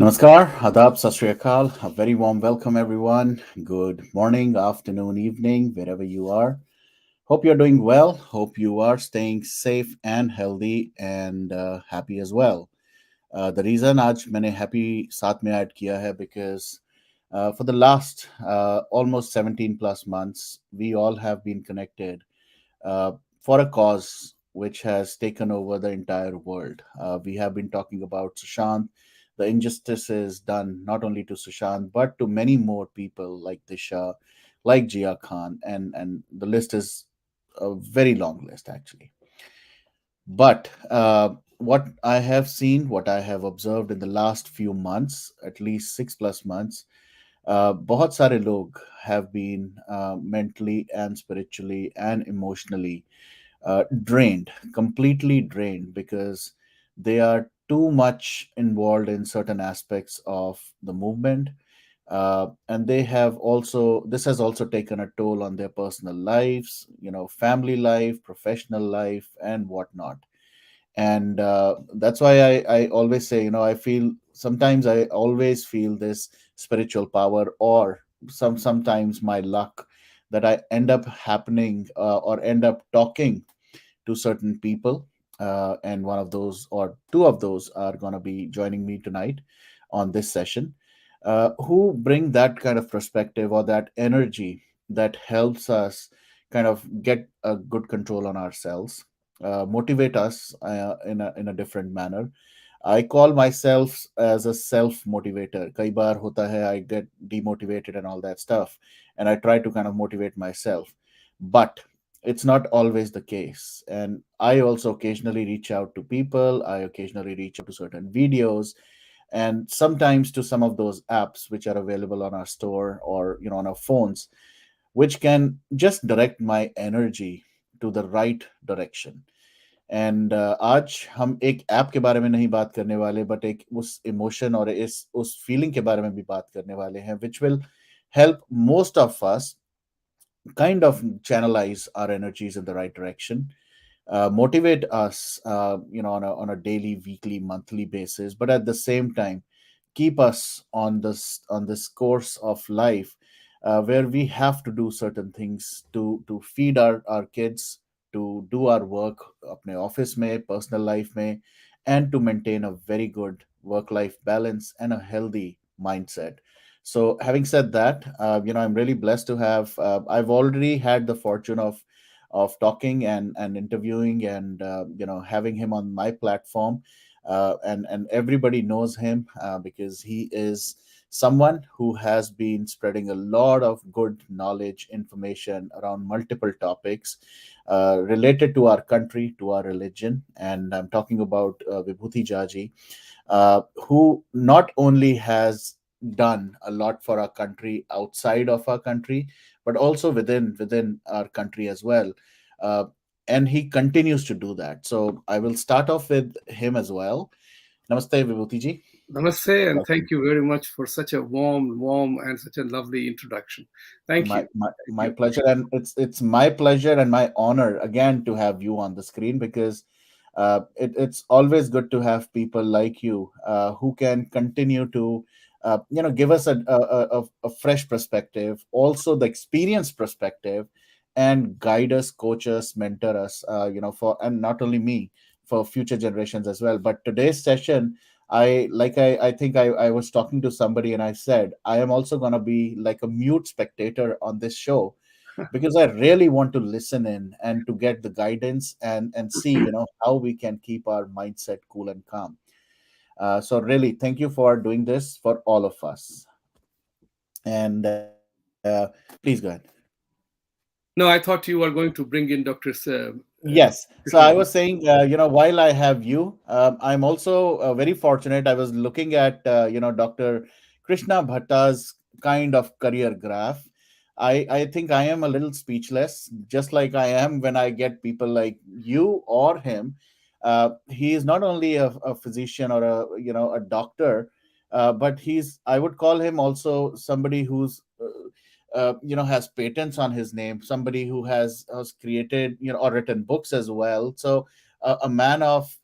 Namaskar, Adab, Sat Sri Akal. A very warm welcome, everyone. Good morning, afternoon, evening, wherever you are. Hope you're doing well. Hope you are staying safe and healthy and happy as well. The reason आज मैंने happy साथ में add किया है because for the last almost 17 plus months, we all have been connected uh, for a cause which has taken over the entire world. We have been talking about Sushant, the injustices done not only to Sushant but to many more people like Disha, like Jia Khan, and the list is a very long list actually. But what I have seen, what I have observed in the last few months, at least 6 plus months, बहुत सारे लोग have been mentally and spiritually and emotionally drained, completely drained, because they are too much involved in certain aspects of the movement. And they have also, this has also taken a toll on their personal lives, family life, professional life, and whatnot. And that's why I always say, I feel sometimes, I always feel this spiritual power, or sometimes my luck, that I end up happening or end up talking to certain people, and one of those or two of those are going to be joining me tonight on this session, who bring that kind of perspective or that energy that helps us kind of get a good control on ourselves, motivate us in a different manner. I call myself as a self motivator. Kai baar hota hai, I get demotivated and all that stuff, and I try to kind of motivate myself. But it's not always the case. And I also occasionally reach out to people, I occasionally reach out to certain videos, and sometimes to some of those apps which are available on our store or on our phones, which can just direct my energy to the right direction. And आज हम एक app के बारे में नहीं बात करने वाले, बट एक उस इमोशन और इस उस फीलिंग के बारे में भी बात करने वाले हैं, which will help most of us kind of channelize our energies in the right direction, motivate us, on a daily, weekly, monthly basis, but at the same time keep us on this course of life, where we have to do certain things to feed our kids, to do our work अपने office में, personal life में, and to maintain a very good work life balance and a healthy mindset. So having said that, I'm really blessed to have, I've already had the fortune of talking and interviewing and having him on my platform, and everybody knows him because he is someone who has been spreading a lot of good knowledge, information around multiple topics related to our country, to our religion. And I'm talking about Vibhuti Jha, who not only has done a lot for our country outside of our country, but also within our country as well. Uh, and he continues to do that. So I will start off with him as well. Namaste, Vibhuti ji. Namaste, and Welcome. thank you very much for such a warm, and such a lovely introduction. Thank My, you. my Thank my you. pleasure, and it's my pleasure and my honor again to have you on the screen, because it's always good to have people like you who can continue to give us a fresh perspective, also the experience perspective, and guide us, coach us, mentor us, for, and not only me, for future generations as well. But today's session, I think I was talking to somebody and I said I am also going to be like a mute spectator on this show, because I really want to listen in and to get the guidance and see how we can keep our mindset cool and calm. So really, thank you for doing this for all of us. And please go ahead. No, I thought you were going to bring in Dr. Yes. So Krishna I Bhatta. was saying, while I have you, I'm also very fortunate. I was looking at, Dr. Krishna Bhatta's kind of career graph. I think I am a little speechless, just like I am when I get people like you or him. He is not only a physician or a doctor, but I would call him also somebody who's has patents on his name, somebody who has created or written books as well. So a man of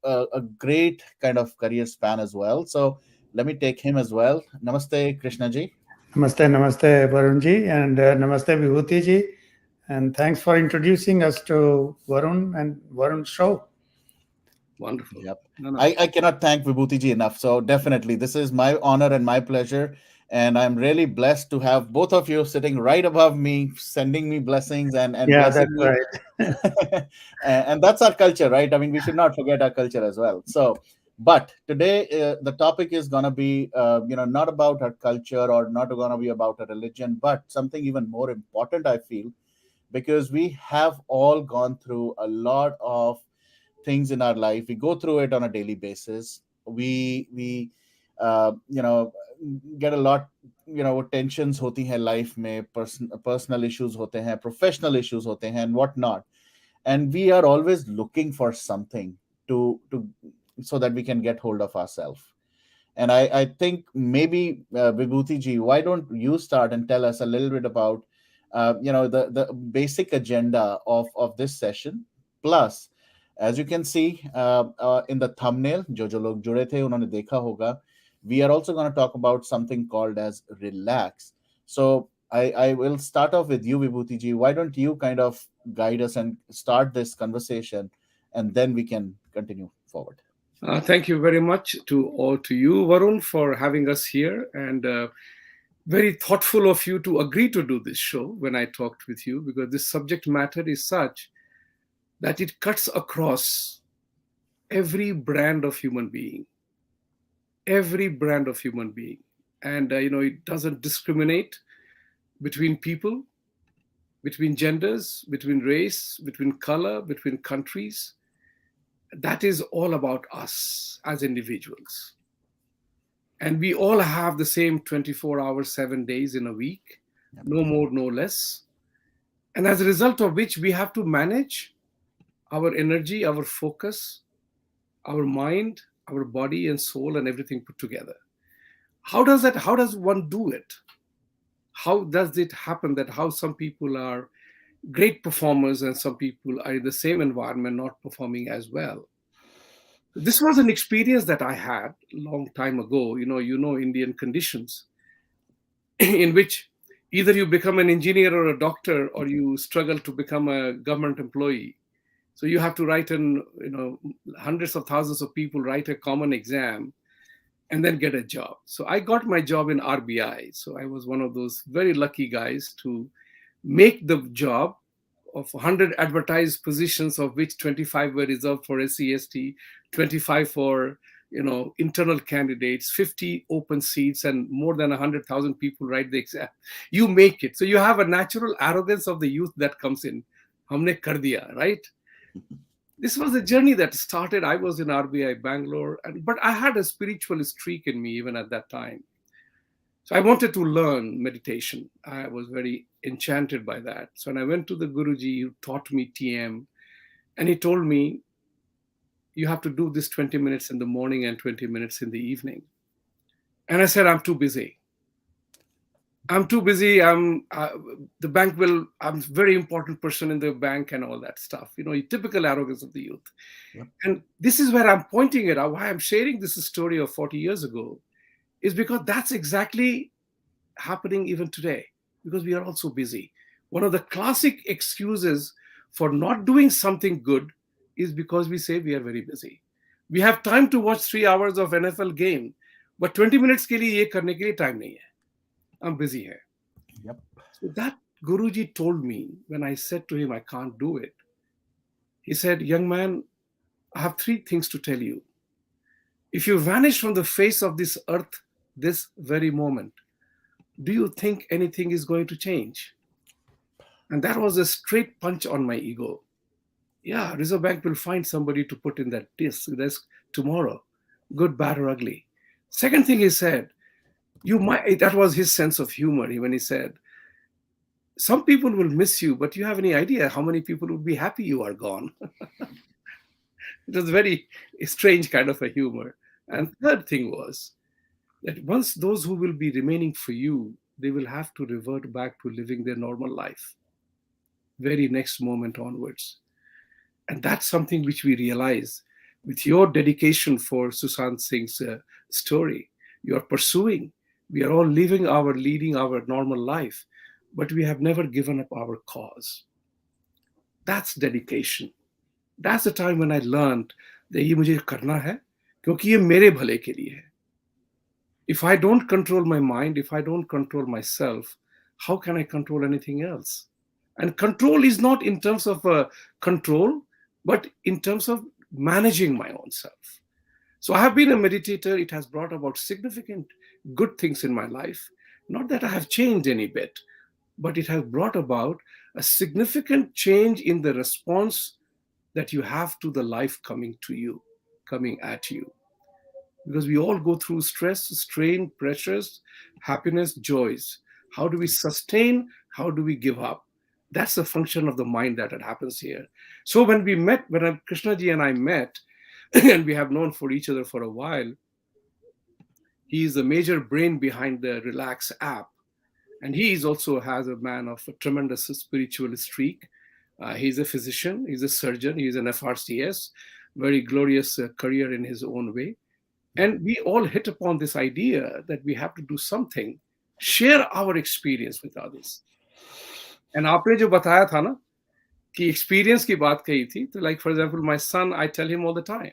a great kind of career span as well. So Let me take him as well. Namaste, Krishna ji. Namaste, namaste, Varunji, and namaste, Vibhuti ji. And thanks for introducing us to Varun and Varun's show. Wonderful. Yep. No, no. I cannot thank Vibhuti ji enough. So definitely, this is my honor and my pleasure. And I'm really blessed to have both of you sitting right above me, sending me blessings and Yeah, that's blessing me. right. And that's our culture, right? I mean, we should not forget our culture as well. So, but today the topic is going to be, not about our culture or not going to be about a religion, but something even more important, I feel, because we have all gone through a lot of things in our life. We go through it on a daily basis. We get a lot, वो tensions होती हैं life में, personal issues होते हैं, professional issues होते हैं, and whatnot. And we are always looking for something to so that we can get hold of ourselves. And I think maybe Vibhuti ji, why don't you start and tell us a little bit about the basic agenda of this session. Plus, as you can see in the thumbnail, जो लोग जुड़े थे उन्होंने देखा होगा, we are also going to talk about something called as relax. So I will start off with you, Vibhuti ji. Why don't you kind of guide us and start this conversation, and then we can continue forward. Thank you very much to you, Varun, for having us here, and very thoughtful of you to agree to do this show when I talked with you, because this subject matter is such that it cuts across every brand of human being, every brand of human being, and it doesn't discriminate between people, between genders, between race, between color, between countries. That is all about us as individuals. And we all have the same 24 hours, 7 days in a week, Yep. no more, no less. And as a result of which, we have to manage our energy, our focus, our mind, our body and soul, and everything put together. How does one do it? How does it happen that how some people are great performers and some people are in the same environment not performing as well? This was an experience that I had a long time ago. Indian conditions in which either you become an engineer or a doctor, or you struggle to become a government employee. So you have to write hundreds of thousands of people write a common exam and then get a job. So I got my job in RBI. So I was one of those very lucky guys to make the job of 100 advertised positions, of which 25 were reserved for SC/ST, 25 for internal candidates, 50 open seats, and more than 100,000 people write the exam. You make it. So you have a natural arrogance of the youth that comes in. Humne kar diya, right? This was a journey that started. I was in RBI Bangalore, but I had a spiritual streak in me even at that time. So I wanted to learn meditation. I was very enchanted by that. So when I went to the Guruji who taught me TM, and he told me, you have to do this 20 minutes in the morning and 20 minutes in the evening. And I said, I'm too busy. I'm too busy. The bank I'm a very important person in the bank and all that stuff. Typical arrogance of the youth. Yep. And this is where I'm pointing it out. Why I'm sharing this story of 40 years ago is because that's exactly happening even today, because we are also busy. One of the classic excuses for not doing something good is because we say we are very busy. We have time to watch 3 hours of NFL game, but 20 minutes ke liye ye karne ke liye time nahi hai. I'm busy here. Yep. So that Guruji told me when I said to him, I can't do it. He said, young man, I have 3 things to tell you. If you vanish from the face of this earth this very moment, do you think anything is going to change? And that was a straight punch on my ego. Yeah, Reserve Bank will find somebody to put in that desk tomorrow, good, bad, or ugly. Second thing he said, that was his sense of humor when he said, some people will miss you, but you have any idea how many people would be happy you are gone? It was very strange kind of a humor. And third thing was that once those who will be remaining for you, they will have to revert back to living their normal life, very next moment onwards. And that's something which we realize with your dedication for Sushant Singh's story. you are pursuing. We are all leading our normal life, but we have never given up our cause. That's dedication. That's the time when I learned that ये मुझे करना है क्योंकि ये मेरे भले के लिए है. If I don't control my mind, if I don't control myself, how can I control anything else? And control is not in terms of control, but in terms of managing my own self. So I have been a meditator. It has brought about significant good things in my life. Not that I have changed any bit, but it has brought about a significant change in the response that you have to the life coming to you, coming at you. Because we all go through stress, strain, pressures, happiness, joys. How do we sustain? How do we give up? That's the function of the mind that it happens here. So when we met, Krishna ji and I met, and we have known for each other for a while, he is the major brain behind the Relaxx app. And he is also has a man of a tremendous spiritual streak. He's a physician, he's a surgeon, he's an FRCS, very glorious career in his own way. And we all hit upon this idea that we have to do something, share our experience with others. And आपने जो बताया था ना कि experience की बात कही थी, तो like for example, my son, I tell him all the time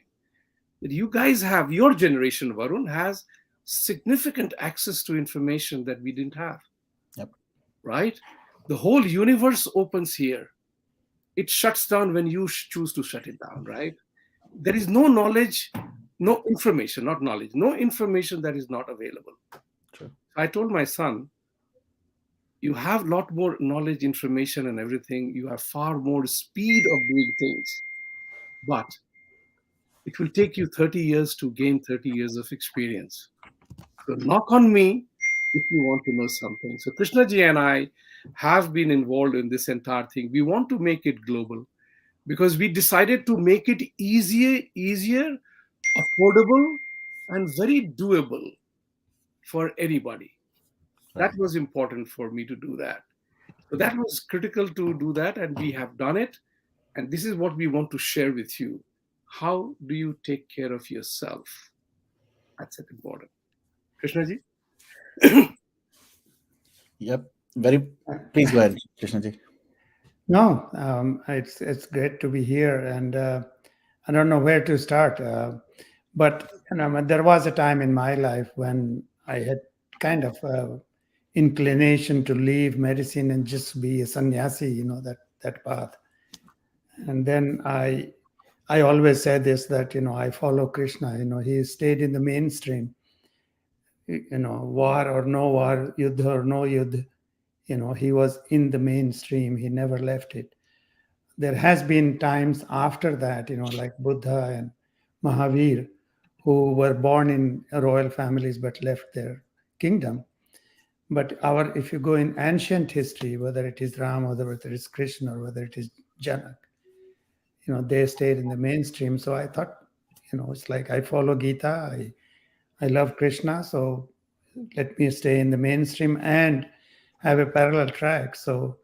that you guys have, your generation, Varun, has significant access to information that we didn't have. Yep. Right? The whole universe opens here. It shuts down when you choose to shut it down, right? There is no knowledge, no information, not knowledge, no information that is not available. True. I told my son, you have a lot more knowledge, information, and everything. You have far more speed of doing things. But it will take you 30 years to gain 30 years of experience. So knock on me if you want to know something. So Krishna ji and I have been involved in this entire thing. We want to make it global because we decided to make it easier, affordable, and very doable for anybody. Right. That was important for me to do that. So that was critical to do that, and we have done it. And this is what we want to share with you. How do you take care of yourself? That's it important. Krishna ji? Yep. Very. Please go ahead, Krishna ji. No, it's great to be here, and I don't know where to start. But there was a time in my life when I had kind of inclination to leave medicine and just be a sannyasi, that path. And then I always say this, that I follow Krishna. He stayed in the mainstream. War or no war, yuddha or no yuddha. He was in the mainstream. He never left it. There has been times after that, like Buddha and Mahavir, who were born in royal families but left their kingdom. But if you go in ancient history, whether it is Ram, or whether it is Krishna, or whether it is Janak, they stayed in the mainstream. So I thought, it's like I follow Gita. I love Krishna, so let me stay in the mainstream and have a parallel track. So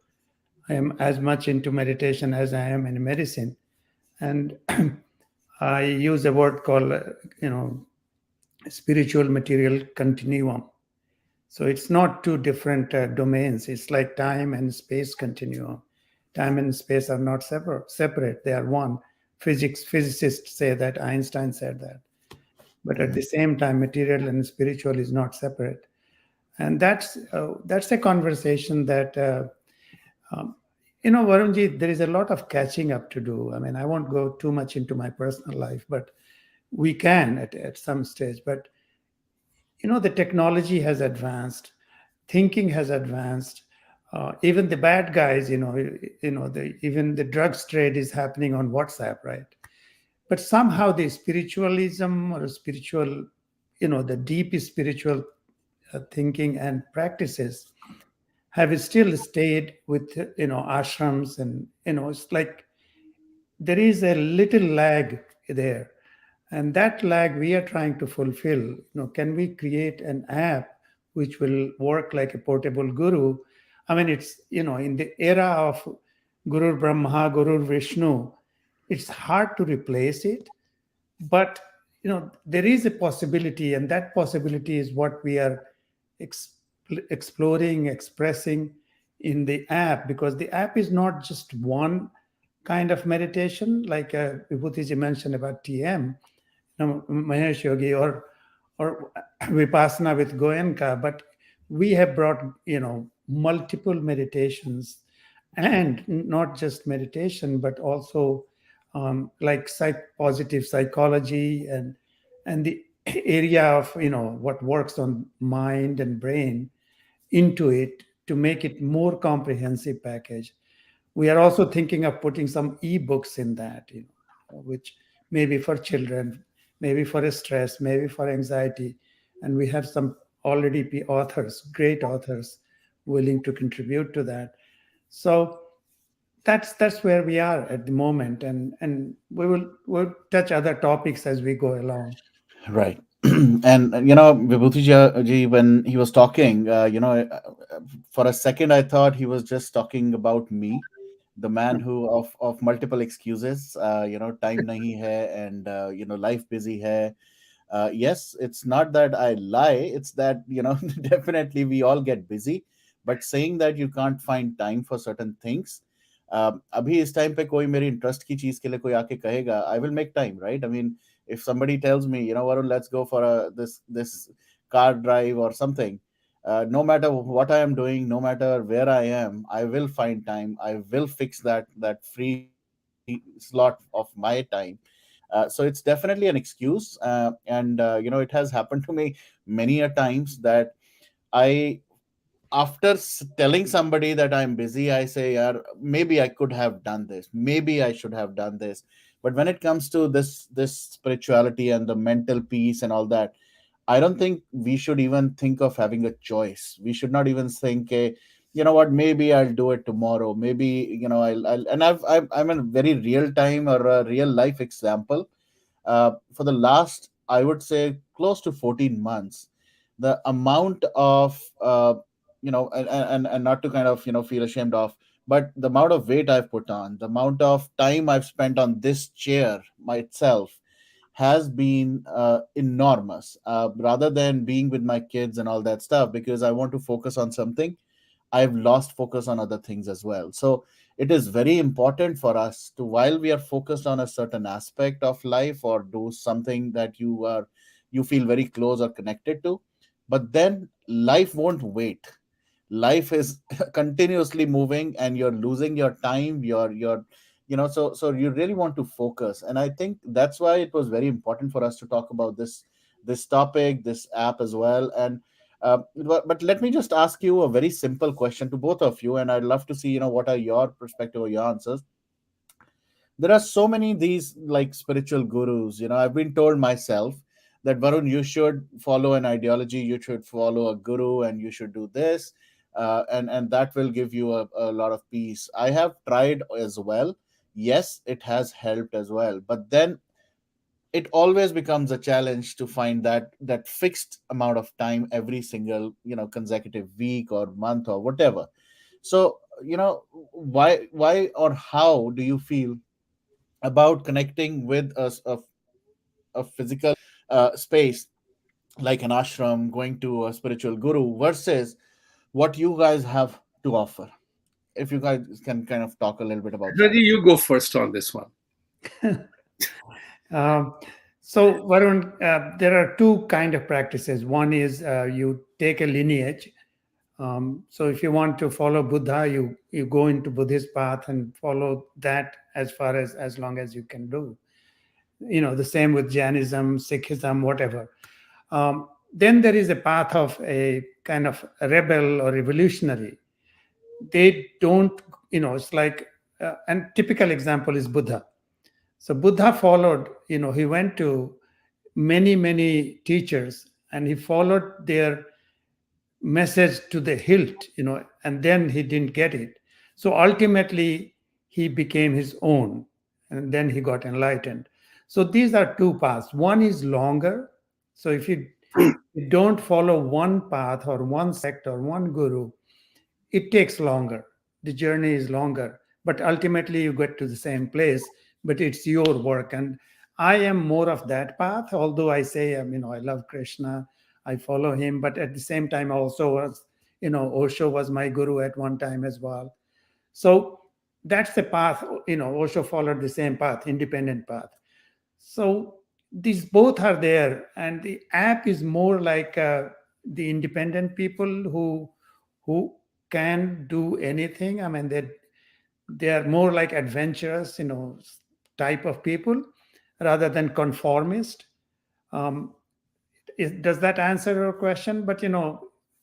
I am as much into meditation as I am in medicine. And I use a word called, spiritual material continuum. So it's not two different domains. It's like time and space continuum. Time and space are not separate. They are one. Physicists say that. Einstein said that. But at the same time, material and spiritual is not separate. And that's a conversation that, Varunji, there is a lot of catching up to do. I mean, I won't go too much into my personal life, but we can at some stage. But, the technology has advanced, thinking has advanced. Even the bad guys, even the drugs trade is happening on WhatsApp, right? But somehow the spiritualism or spiritual, the deep spiritual thinking and practices have still stayed with, ashrams, and, it's like there is a little lag there. And that lag we are trying to fulfill. Can we create an app which will work like a portable guru? I mean, it's, in the era of Guru Brahma, Guru Vishnu, it's hard to replace it. But, there is a possibility, and that possibility is what we are ex- exploring, expressing in the app, because the app is not just one kind of meditation, like Vibhuti mentioned about TM, Mahesh Yogi, or Vipassana with Goenka, but we have brought multiple meditations, and not just meditation, but also like positive psychology, and the area of what works on mind and brain into it, to make it more comprehensive package. We are also thinking of putting some ebooks in that, which maybe for children, maybe for stress, maybe for anxiety. And we have some already authors, great authors, willing to contribute to that. So that's where we are at the moment, and we'll touch other topics as we go along. Right. And Vibhuti ji, when he was talking, for a second I thought he was just talking about me, the man who of multiple excuses. Time nahi hai, and life busy hai. Yes, it's not that I lie, it's that definitely we all get busy. But saying that you can't find time for certain things, अभी इस time पे कोई मेरी interest की चीज के लिए कोई आके कहेगा, I will make time, right? I mean, if somebody tells me, Varun, let's go for this car drive or something, no matter what I am doing, no matter where I am, I will find time, I will fix that free slot of my time. So it's definitely an excuse, and it has happened to me many a times that I, after telling somebody that I'm busy, I say, yeah, maybe I could have done this, maybe I should have done this. But when it comes to this spirituality and the mental peace and all that, I don't think we should even think of having a choice. We should not even think, you know what, maybe I'll do it tomorrow. Maybe, I'll and I'm a very real time or a real life example. For the last, I would say, close to 14 months, the amount of, and not to kind of, feel ashamed of, but the amount of weight I've put on, the amount of time I've spent on this chair myself has been enormous, rather than being with my kids and all that stuff, because I want to focus on something. I've lost focus on other things as well. So it is very important for us to, while we are focused on a certain aspect of life or do something that you feel very close or connected to, but then life won't wait. Life is continuously moving, and you're losing your time. So you really want to focus, and I think that's why it was very important for us to talk about this topic, this app as well. And but let me just ask you a very simple question to both of you, and I'd love to see what are your perspective or your answers. There are so many these like spiritual gurus. I've been told myself that, Varun, you should follow an ideology, you should follow a guru, and you should do this, and that will give you a lot of peace. I have tried as well. Yes, it has helped as well, but then it always becomes a challenge to find that fixed amount of time every single consecutive week or month or whatever. So why or how do you feel about connecting with a physical space like an ashram, going to a spiritual guru, versus what you guys have to offer? If you guys can kind of talk a little bit about that. Raji, you go first on this one. Um, so, Varun, there are two kind of practices. One is you take a lineage. So, if you want to follow Buddha, you go into Buddhist path and follow that as long as you can do. The same with Jainism, Sikhism, whatever. Then there is a path of a kind of a rebel or revolutionary. They don't, it's like, and typical example is Buddha. So Buddha followed, he went to many, many teachers, and he followed their message to the hilt, and then he didn't get it. So ultimately, he became his own, and then he got enlightened. So these are two paths. One is longer. So if you don't follow one path or one sect or one guru, it takes longer. The journey is longer, but ultimately you get to the same place, but it's your work. And I am more of that path, although I say, I love Krishna, I follow him, but at the same time, I also was, Osho was my guru at one time as well. So that's the path, Osho followed the same path, independent path. So these both are there, and the app is more like the independent people who can do anything. I mean, they are more like adventurous, type of people rather than conformist. Um, does that answer your question? But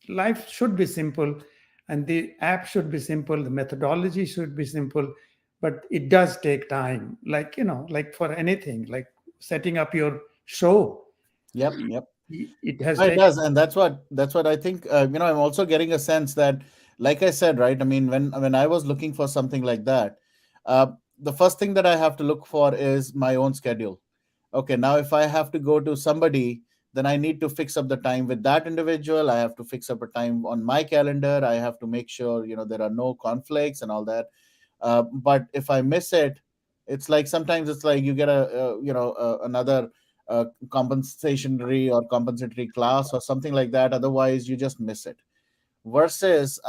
life should be simple, and the app should be simple. The methodology should be simple, but it does take time. Like like for anything, like setting up your show, Yep, yep. it has No, it taken. does, and that's what I think. I'm also getting a sense that, like I said, right. I mean, when I was looking for something like that, the first thing that I have to look for is my own schedule. Okay, now if I have to go to somebody, then I need to fix up the time with that individual. I have to fix up a time on my calendar. I have to make sure there are no conflicts and all that. But if I miss it, it's like sometimes it's like you get another compensatory class or something like that. Otherwise, you just miss it. Versus,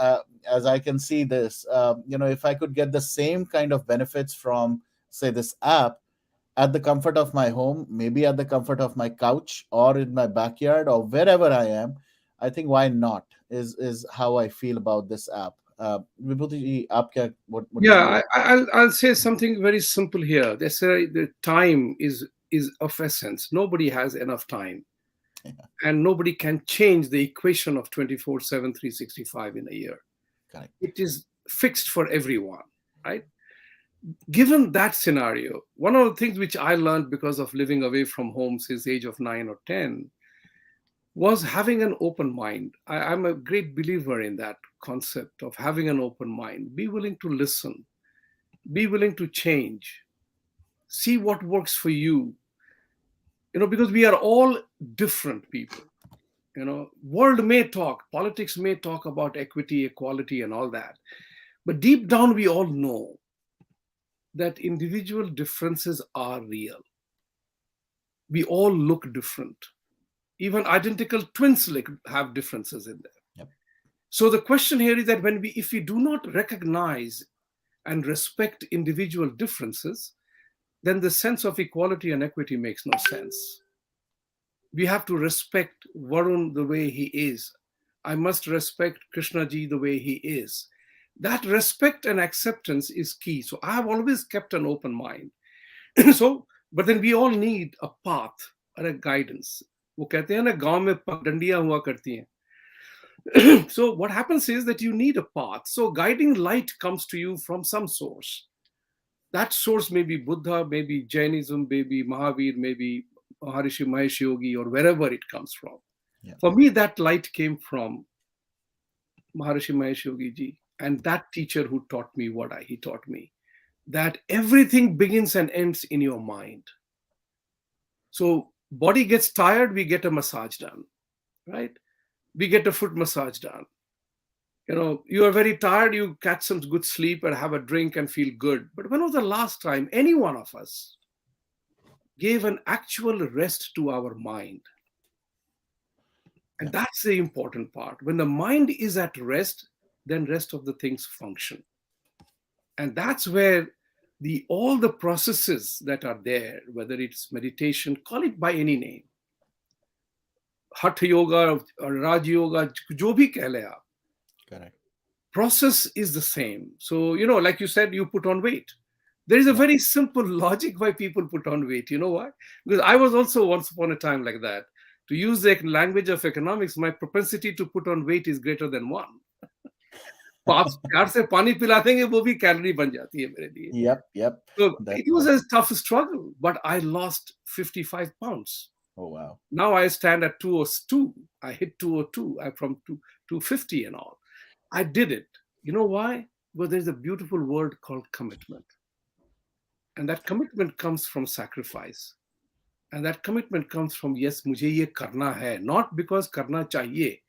as I can see this, if I could get the same kind of benefits from, say, this app at the comfort of my home, maybe at the comfort of my couch or in my backyard or wherever I am, I think why not is how I feel about this app. Vibhuti ji, what would you? Yeah, I'll say something very simple here. They say the time is of essence. Nobody has enough time, Yeah, and nobody can change the equation of 24/7, 365 in a year. correct. It is fixed for everyone, right? Given that scenario, one of the things which I learned because of living away from home since the age of 9 or 10 was having an open mind. I'm a great believer in that concept of having an open mind. Be willing to listen, be willing to change, see what works for you. Because we are all different people. World may talk, politics may talk about equity, equality, and all that, but deep down we all know that individual differences are real. We all look different. Even identical twins have differences in there. Yep. So the question here is that if we do not recognize and respect individual differences, then the sense of equality and equity makes no sense. We have to respect Varun the way he is. I must respect Krishna ji the way he is. That respect and acceptance is key. So I have always kept an open mind. But then we all need a path or a guidance. वो कहते हैं ना गांव में पगडंडियां हुआ करती हैं. So what happens is that you need a path. So guiding light comes to you from some source. That source may be Buddha, maybe Jainism, maybe Mahavir, maybe Maharishi Mahesh Yogi, or wherever it comes from. Yeah. For me, that light came from Maharishi Mahesh Yogi ji, and that teacher who taught me what he taught me, that everything begins and ends in your mind. So body gets tired, we get a massage done, right? We get a foot massage done. You are very tired, you catch some good sleep and have a drink and feel good. But when was the last time any one of us gave an actual rest to our mind? And Yeah. that's the important part. When the mind is at rest, then rest of the things function. And that's where all the processes that are there, whether it's meditation, call it by any name, Hatha Yoga or Raj Yoga, jo bhi keh le aap, Correct. process is the same. So, like you said, you put on weight. There is a Yeah. very simple logic why people put on weight. You know why? Because I was also once upon a time like that. To use the language of economics, my propensity to put on weight is greater than one. तो आप प्यार से पानी पिला देंगे वो भी calorie बन जाती है मेरे लिए. Yep. So That's it was what. a tough struggle, but I lost 55 pounds. Oh wow. Now I stand at 202. I hit 202. I'm from 250 and all. I did it. You know why? Because there's a beautiful word called commitment. And that commitment comes from sacrifice. And that commitment comes from, yes, mujhe ye karna hai, not because karna chahiye.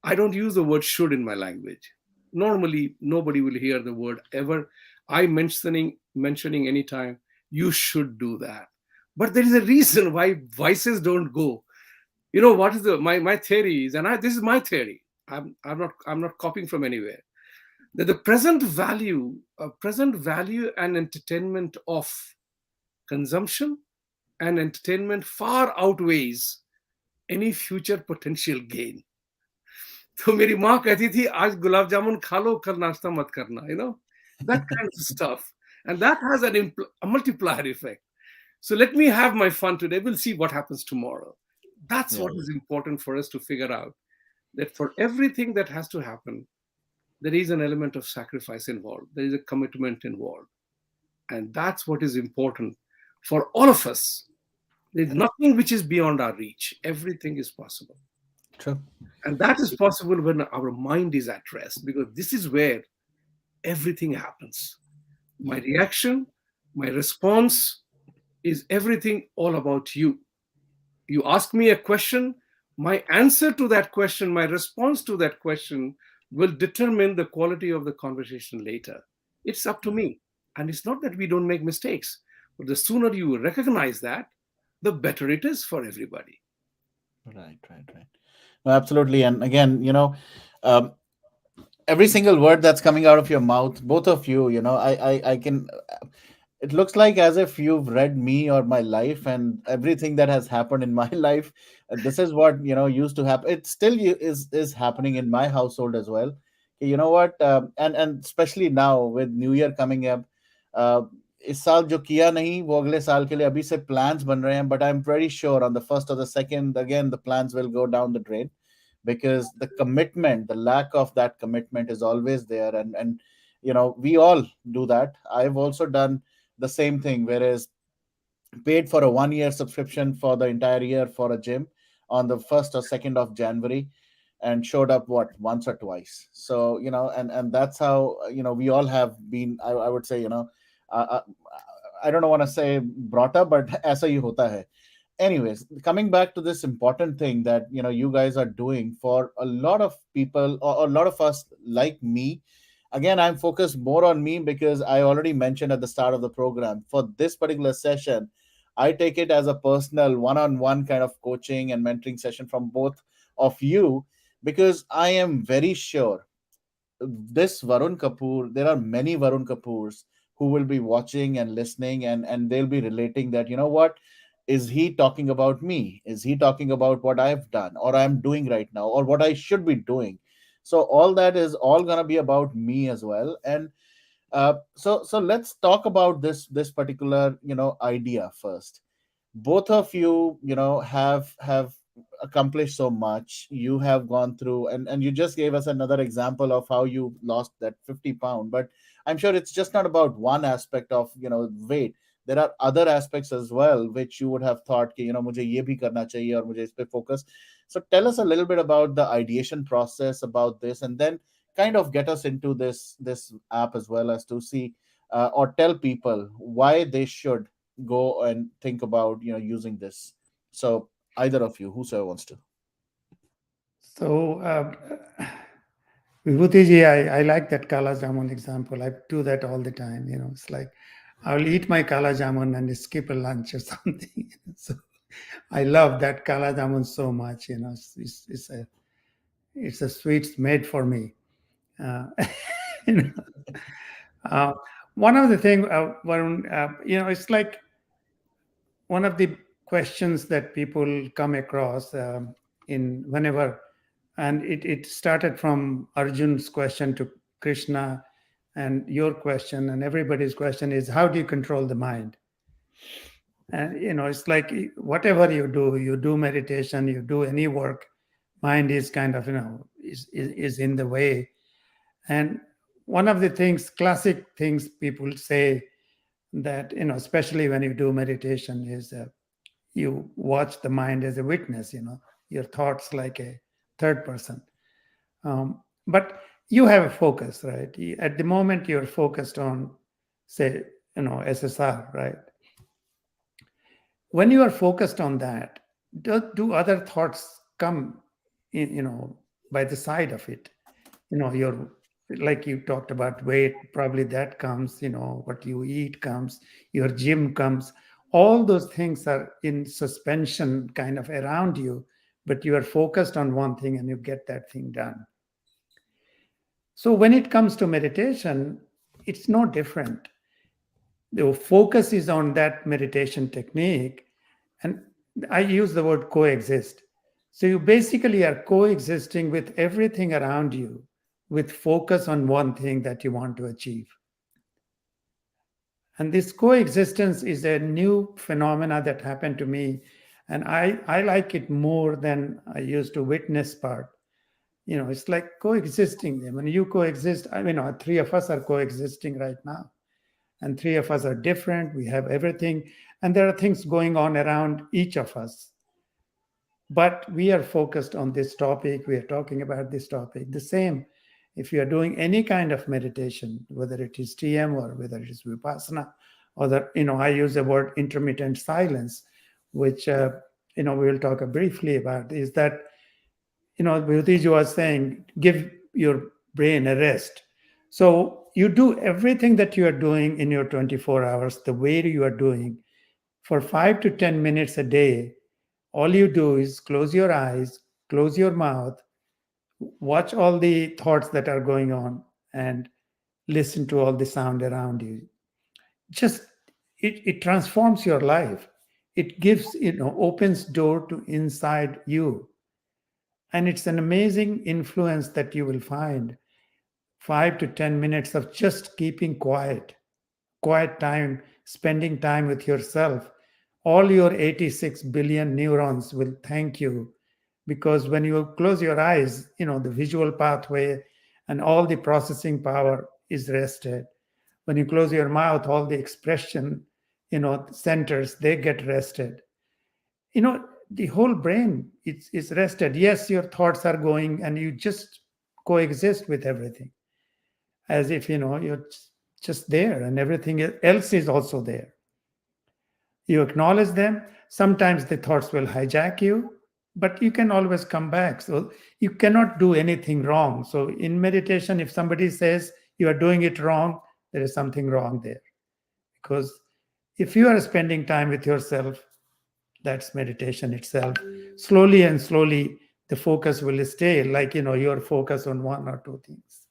I don't use the word should in my language. Normally, nobody will hear the word ever. I mentioning anytime, you should do that. But there is a reason why vices don't go. You know what is my theory is, and this is my theory. I'm not copying from anywhere. That the present value and entertainment of consumption and entertainment far outweighs any future potential gain. तो मेरी माँ कहती थी आज गुलाब जामुन खा लो कल नाश्ता मत करना, that kind of stuff, and that has a multiplier effect. So let me have my fun today. We'll see what happens tomorrow. That's Yeah. what is important for us to figure out. That for everything that has to happen, there is an element of sacrifice involved. There is a commitment involved, and that's what is important for all of us. There's Correct. nothing which is beyond our reach. Everything is possible. True. And that is possible when our mind is at rest, because this is where everything happens. My reaction, my response is everything all about you. You ask me a question, my answer to that question, my response to that question will determine the quality of the conversation later. It's up to me. And it's not that we don't make mistakes, but the sooner you recognize that, the better it is for everybody. Right, right, right. No, absolutely. And again, um, every single word that's coming out of your mouth, both of you, I can. It looks like as if you've read me or my life and everything that has happened in my life. This is what used to happen. It still is happening in my household as well. You know what? And especially now with New Year coming up, uh, इस साल जो किया नहीं वो अगले साल के लिए अभी से plans बन रहे हैं, but I'm pretty sure on the first or the second again the plans will go down the drain because the commitment, the lack of that commitment is always there, and we all do that. I've also done the same thing, whereas paid for a 1 year subscription for the entire year for a gym on the 1st or 2nd of January and showed up what once or twice. So and that's how we all have been. I would say uh, uh, I don't want to say brought up, but ऐसा ही होता है. Anyways, coming back to this important thing that you guys are doing for a lot of people or a lot of us like me. Again, I'm focused more on me because I already mentioned at the start of the program for this particular session, I take it as a personal one-on-one kind of coaching and mentoring session from both of you, because I am very sure this Varun Kapoor, there are many Varun Kapoors who will be watching and listening, and they'll be relating that, what is he talking about me? Is he talking about what I've done or I'm doing right now or what I should be doing? So all that is all going to be about me as well. And so let's talk about this particular idea first. Both of you have accomplished so much. You have gone through, and you just gave us another example of how you lost that 50 pound, but I'm sure it's just not about one aspect of weight. There are other aspects as well which you would have thought कि मुझे ये भी करना चाहिए और मुझे इस पे focus. So tell us a little bit about the ideation process about this, and then kind of get us into this app as well, as to see or tell people why they should go and think about using this. So either of you, whosoever wants to. So, Vibhuti ji, I like that kala jamun example. I do that all the time. It's like I'll eat my kala jamun and skip a lunch or something. So I love that kala jamun so much. It's a sweets made for me. Uh, you know, uh, one of the thing, Varun, it's like one of the questions that people come across in whenever, and it started from Arjun's question to Krishna, and your question and everybody's question is, how do you control the mind? And it's like whatever you do meditation, you do any work, mind is kind of is in the way. And one of the things, classic things people say, that especially when you do meditation, is you watch the mind as a witness, your thoughts like a third person. But you have a focus, right? At the moment you're focused on, say, SSR, right? When you are focused on that, do other thoughts come in, by the side of it? Your, like you talked about weight, probably that comes, what you eat comes, your gym comes. All those things are in suspension kind of around you, but you are focused on one thing and you get that thing done. So when it comes to meditation, it's no different. The focus is on that meditation technique, and I use the word coexist. So you basically are coexisting with everything around you with focus on one thing that you want to achieve. And this coexistence is a new phenomena that happened to me, and I like it more than I used to witness part. It's like coexisting them. When you coexist, I mean, three of us are coexisting right now, and three of us are different. We have everything, and there are things going on around each of us. But we are focused on this topic. We are talking about this topic. The same, if you are doing any kind of meditation, whether it is TM or whether it is Vipassana, or I use the word intermittent silence, which, we will talk briefly about, is that, Vibhuti was saying, give your brain a rest. So you do everything that you are doing in your 24 hours the way you are doing for 5 to 10 minutes a day. All you do is close your eyes, close your mouth, watch all the thoughts that are going on, and listen to all the sound around you. Just it transforms your life. It gives, opens door to inside you. And it's an amazing influence that you will find. 5 to 10 minutes of just keeping quiet time, spending time with yourself. All your 86 billion neurons will thank you, because when you close your eyes, the visual pathway and all the processing power is rested. When you close your mouth, all the expression, centers, they get rested. The whole brain is rested. Yes, your thoughts are going and you just coexist with everything as if, you're just there and everything else is also there. You acknowledge them. Sometimes the thoughts will hijack you, but you can always come back. So you cannot do anything wrong. So in meditation, if somebody says you are doing it wrong, there is something wrong there. Because if you are spending time with yourself, that's meditation itself. Slowly and slowly, the focus will stay like, your focus on one or two things.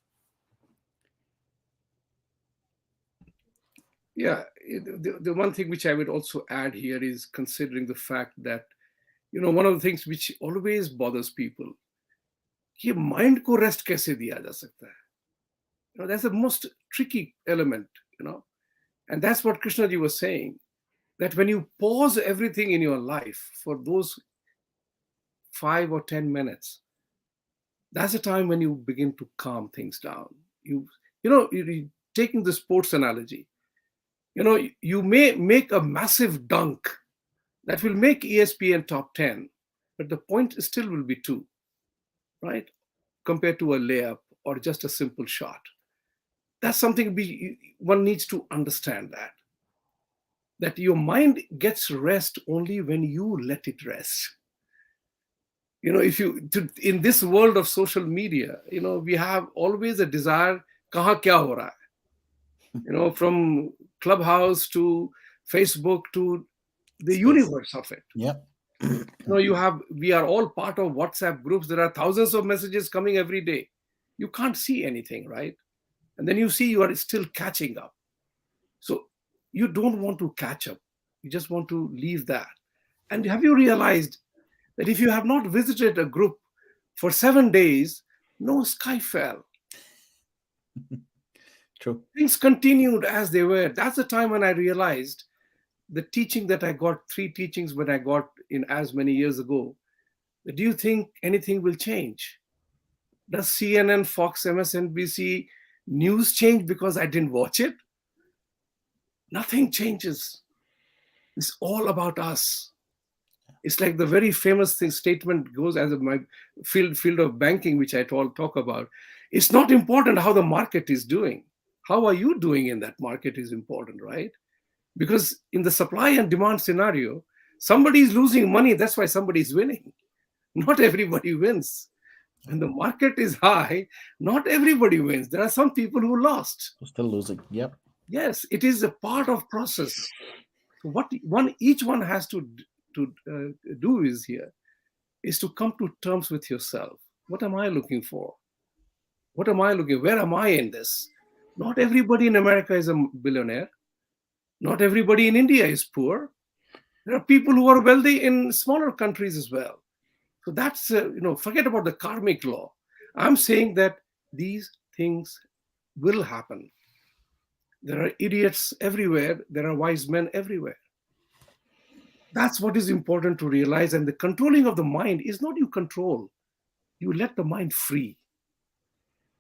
Yeah, the one thing which I would also add here is considering the fact that, one of the things which always bothers people, कि mind को rest कैसे दिया जा सकता है? That's the most tricky element, and that's what Krishna ji was saying, that when you pause everything in your life for those 5 or 10 minutes, that's the time when you begin to calm things down. Taking the sports analogy, you may make a massive dunk that will make ESPN top 10, but the point still will be two, right? Compared to a layup or just a simple shot. That's something one needs to understand, that your mind gets rest only when you let it rest. If in this world of social media, we have always a desire, kaha kya ho raha hai? From Clubhouse to Facebook to the Space. universe of it. Yep. We are all part of WhatsApp groups. There are thousands of messages coming every day. You can't see anything, right? And then you see you are still catching up. So you don't want to catch up. You just want to leave that. And have you realized that if you have not visited a group for 7 days, no sky fell? True. Things continued as they were. That's the time when I realized the teaching that I got, 3 teachings when I got in as many years ago. Do you think anything will change? Does CNN, Fox, MSNBC news change because I didn't watch it? Nothing changes. It's all about us. It's like the very famous statement goes as my field of banking, which I talk about. It's not important how the market is doing. How are you doing in that market is important, right? Because in the supply and demand scenario, somebody is losing money. That's why somebody is winning. Not everybody wins. When the market is high, not everybody wins. There are some people who lost. Still losing. Yep. Yes, it is a part of process. So what each one has to do is here is to come to terms with yourself. What am I looking for? What am I looking? Where am I in this? Not everybody in America is a billionaire. Not everybody in India is poor. There are people who are wealthy in smaller countries as well. So that's forget about the karmic law. I'm saying that these things will happen. There are idiots everywhere. There are wise men everywhere. That's what is important to realize. And the controlling of the mind is not you control. You let the mind free.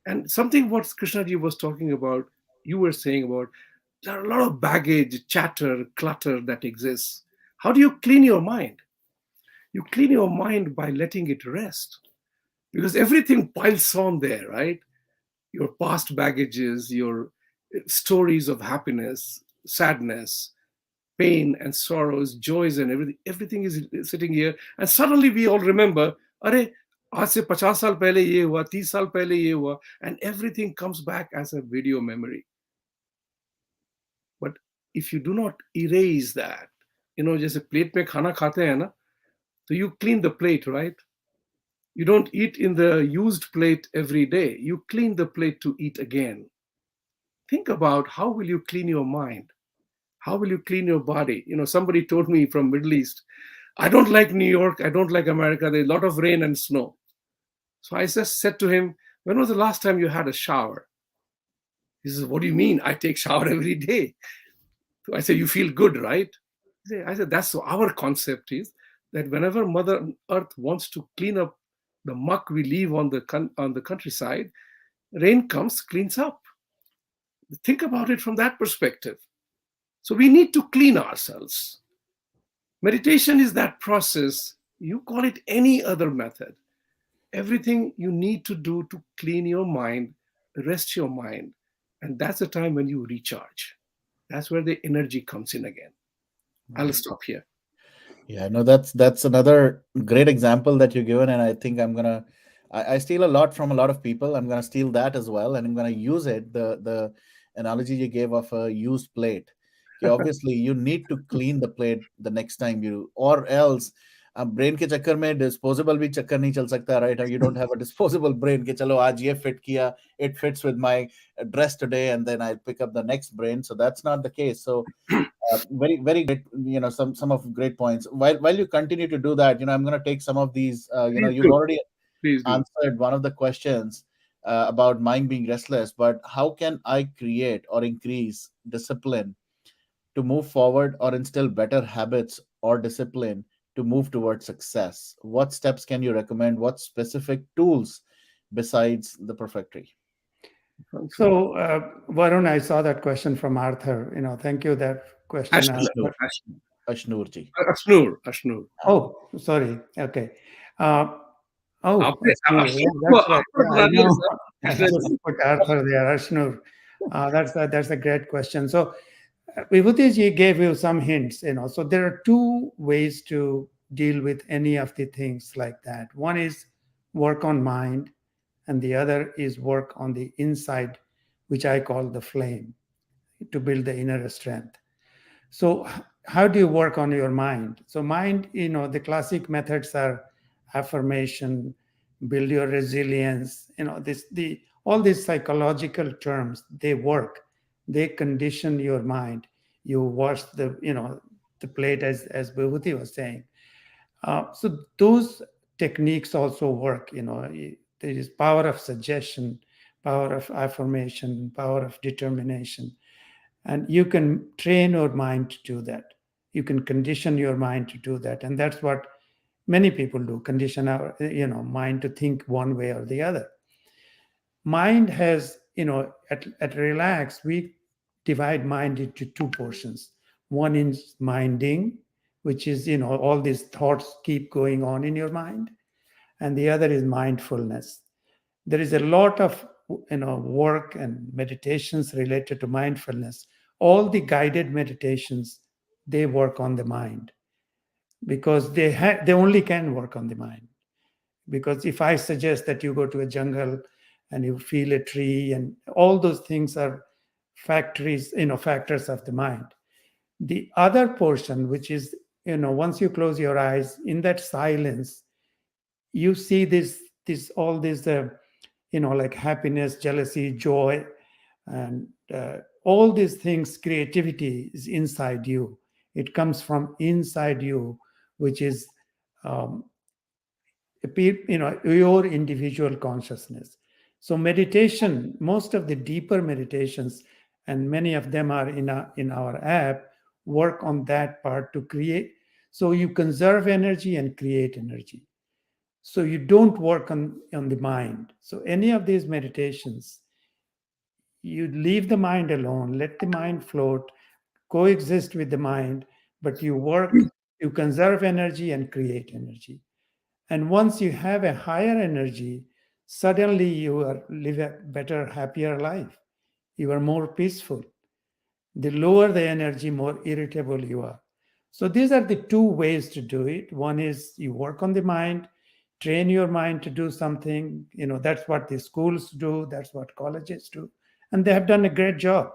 And something what Krishnaji was talking about, you were saying about, there are a lot of baggage, chatter, clutter that exists. How do you clean your mind? You clean your mind by letting it rest. Because everything piles on there, right? Your past baggages, your stories of happiness, sadness, pain and sorrows, joys and everything is sitting here. And suddenly we all remember, Are, आज से 50 साल पहले ये हुआ, 30 साल पहले ये हुआ, and everything comes back as a video memory. But if you do not erase that, जैसे प्लेट में खाना खाते हैं ना, so you clean the plate, right? You don't eat in the used plate every day. You clean the plate to eat again. Think about how will you clean your mind? How will you clean your body? Somebody told me from Middle East, I don't like New York. I don't like America. There's a lot of rain and snow. So I just said to him, when was the last time you had a shower? He says, what do you mean? I take shower every day. So I said, you feel good, right? I said, that's our concept is that whenever Mother Earth wants to clean up the muck we leave on the countryside, rain comes, cleans up. Think about it from that perspective. So we need to clean ourselves. Meditation is that process. You call it any other method. Everything you need to do to clean your mind, rest your mind. And that's the time when you recharge. That's where the energy comes in again. I'll stop here. Yeah, no, that's another great example that you've given, and I think I steal a lot from a lot of people. I'm gonna steal that as well, and I'm gonna use it. The analogy you gave of a used plate. Okay, obviously, you need to clean the plate the next time you, or else brain के चक्कर में disposable भी चक्कर नहीं चल सकता, right? You don't have a disposable brain कि चलो आज ये fit किया, it fits with my dress today, and then I'll pick up the next brain. So that's not the case. So very very great, some of great points. While you continue to do that, I'm going to take some of these. Please You've do. already Please do. answered one of the questions about mind being restless, but how can I create or increase discipline to move forward, or instill better habits or discipline to move towards success? What steps can you recommend? What specific tools besides the perfectory? So, Varun, I saw that question from Arthur. Thank you. That question. Ashnur. Ashnurji. Ashnur. Oh, sorry. Okay. Oh, Ashnur. आपने Yeah, that's right. आपने Yeah, I बना दिया know. Sir. I just put Arthur there, Ashnur. That's a great question. So, Vibhuti gave you some hints. So there are two ways to deal with any of the things like that. One is work on mind, and the other is work on the inside, which I call the flame, to build the inner strength. So how do you work on your mind? So mind, the classic methods are affirmation, build your resilience, all these psychological terms, they work. They condition your mind. You wash the plate, as Vibhuti was saying. So those techniques also work. There is power of suggestion, power of affirmation, power of determination, and you can train your mind to do that. You can condition your mind to do that, and that's what many people do: condition our mind to think one way or the other. Mind has, at Relaxx, we divide mind into two portions. One is minding, which is, all these thoughts keep going on in your mind. And the other is mindfulness. There is a lot of, work and meditations related to mindfulness. All the guided meditations, they work on the mind because they only can work on the mind. Because if I suggest that you go to a jungle and you feel a tree, and all those things are factors of the mind. The other portion, which is, once you close your eyes, in that silence, you see this all this like happiness, jealousy, joy, and all these things. Creativity is inside you. It comes from inside you, which is um, your individual consciousness. So meditation, most of the deeper meditations, and many of them are in our app, work on that part to create. So you conserve energy and create energy. So you don't work on the mind. So any of these meditations, you leave the mind alone, let the mind float, coexist with the mind, but you work, you conserve energy and create energy. And once you have a higher energy, suddenly you live a better, happier life. You are more peaceful. The lower the energy, more irritable you are. So these are the two ways to do it. One is you work on the mind, train your mind to do something. That's what the schools do, that's what colleges do. And they have done a great job.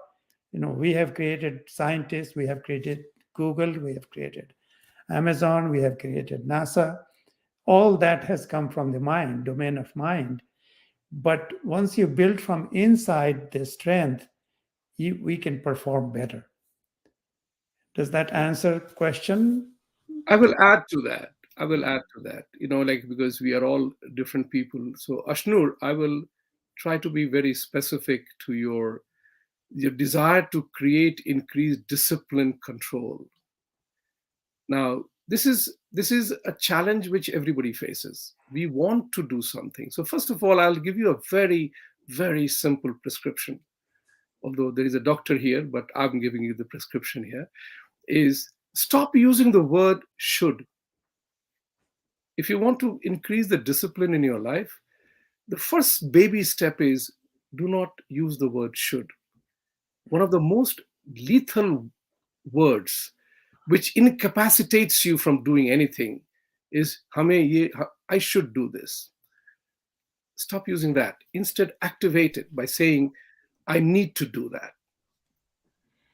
We have created scientists, we have created Google, we have created Amazon, we have created NASA. All that has come from the mind, domain of mind. But once you build from inside the strength, we can perform better. Does that answer question? I will add to that. I will add to that. Like, because we are all different people. So, Ashnur, I will try to be very specific to your desire to create increased discipline control. Now, this is a challenge which everybody faces. We want to do something. So, first of all, I'll give you a very, very simple prescription. Although there is a doctor here, but I'm giving you the prescription here, is stop using the word should. If you want to increase the discipline in your life, the first baby step is do not use the word should. One of the most lethal words which incapacitates you from doing anything is I should do this. Stop using that. Instead, activate it by saying, I need to do that.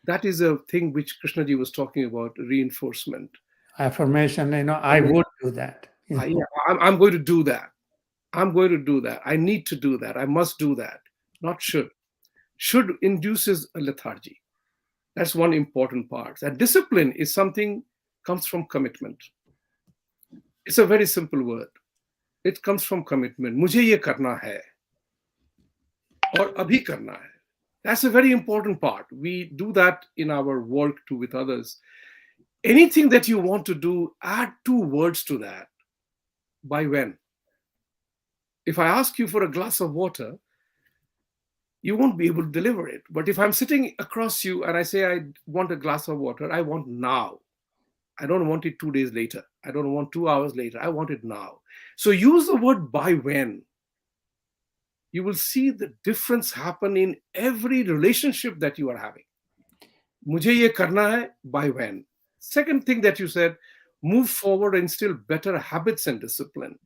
That is a thing which Krishnaji was talking about, reinforcement. Affirmation, I would do that. Yeah, I'm going to do that. I'm going to do that. I need to do that. I must do that. Not should. Should induces a lethargy. That's one important part. And discipline is something comes from commitment. It's a very simple word. It comes from commitment. मुझे ये करना है और अभी करना है. That's a very important part. We do that in our work too with others. Anything that you want to do, add 2 words to that. By when? If I ask you for a glass of water, you won't be able to deliver it. But if I'm sitting across you and I say, I want a glass of water, I want now. I don't want it 2 days later. I don't want 2 hours later. I want it now. So use the word by when. You will see the difference happen in every relationship that you are having. मुझे ये करना है, by when. Second thing that you said, move forward and instill better habits and discipline.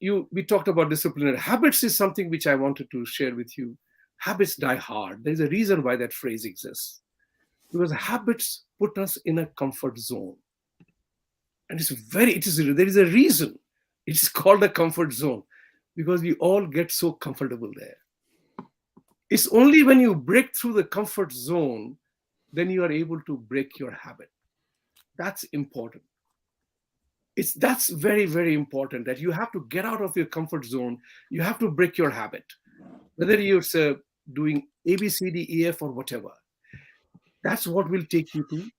We talked about discipline. Habits is something which I wanted to share with you. Habits die hard. There's a reason why that phrase exists. Because habits put us in a comfort zone. And there is a reason it's called a comfort zone. Because we all get so comfortable there. It's only when you break through the comfort zone, then you are able to break your habit. That's important. That's very, very important, that you have to get out of your comfort zone. You have to break your habit, whether you're doing A, B, C, D, E, F, or whatever. That's what will take you to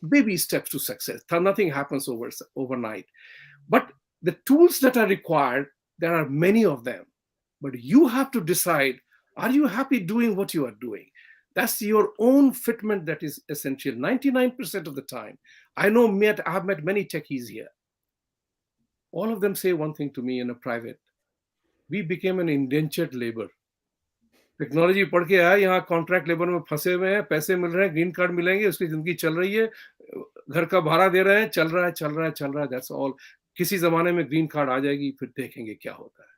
baby steps to success. Nothing happens overnight. But the tools that are required, there are many of them. But you have to decide, are you happy doing what you are doing? That's your own fitment that is essential. 99% of the time, I've met many techies here. All of them say one thing to me in a private. We became an indentured labor. Technology पढ़ के आया, यहाँ contract labour में फंसे हुए हैं, पैसे मिल रहे हैं, ग्रीन कार्ड मिलेंगे, उसकी जिंदगी चल रही है, घर का भाड़ा दे रहे हैं, चल रहा है, दैट्स ऑल. किसी जमाने में ग्रीन कार्ड आ जाएगी, फिर देखेंगे क्या होता है.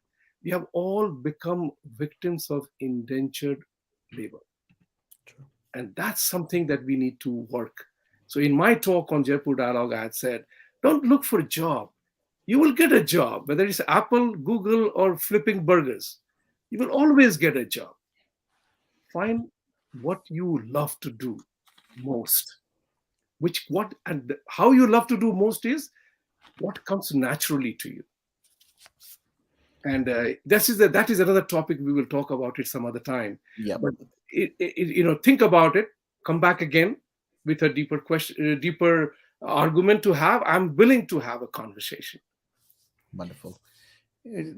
We have all become victims of indentured labor. And that's something that we need to work. So in my talk on Jaipur Dialogue, I had said, don't look for a job. You will get a job, whether it's Apple, Google, or flipping burgers. You will always get a job. Find what you love to do most. Which what and how you love to do most is what comes naturally to you. And that is another topic we will talk about it some other time. Yep. But think about it, come back again with a deeper question, deeper argument to have. I'm willing to have a conversation. Wonderful.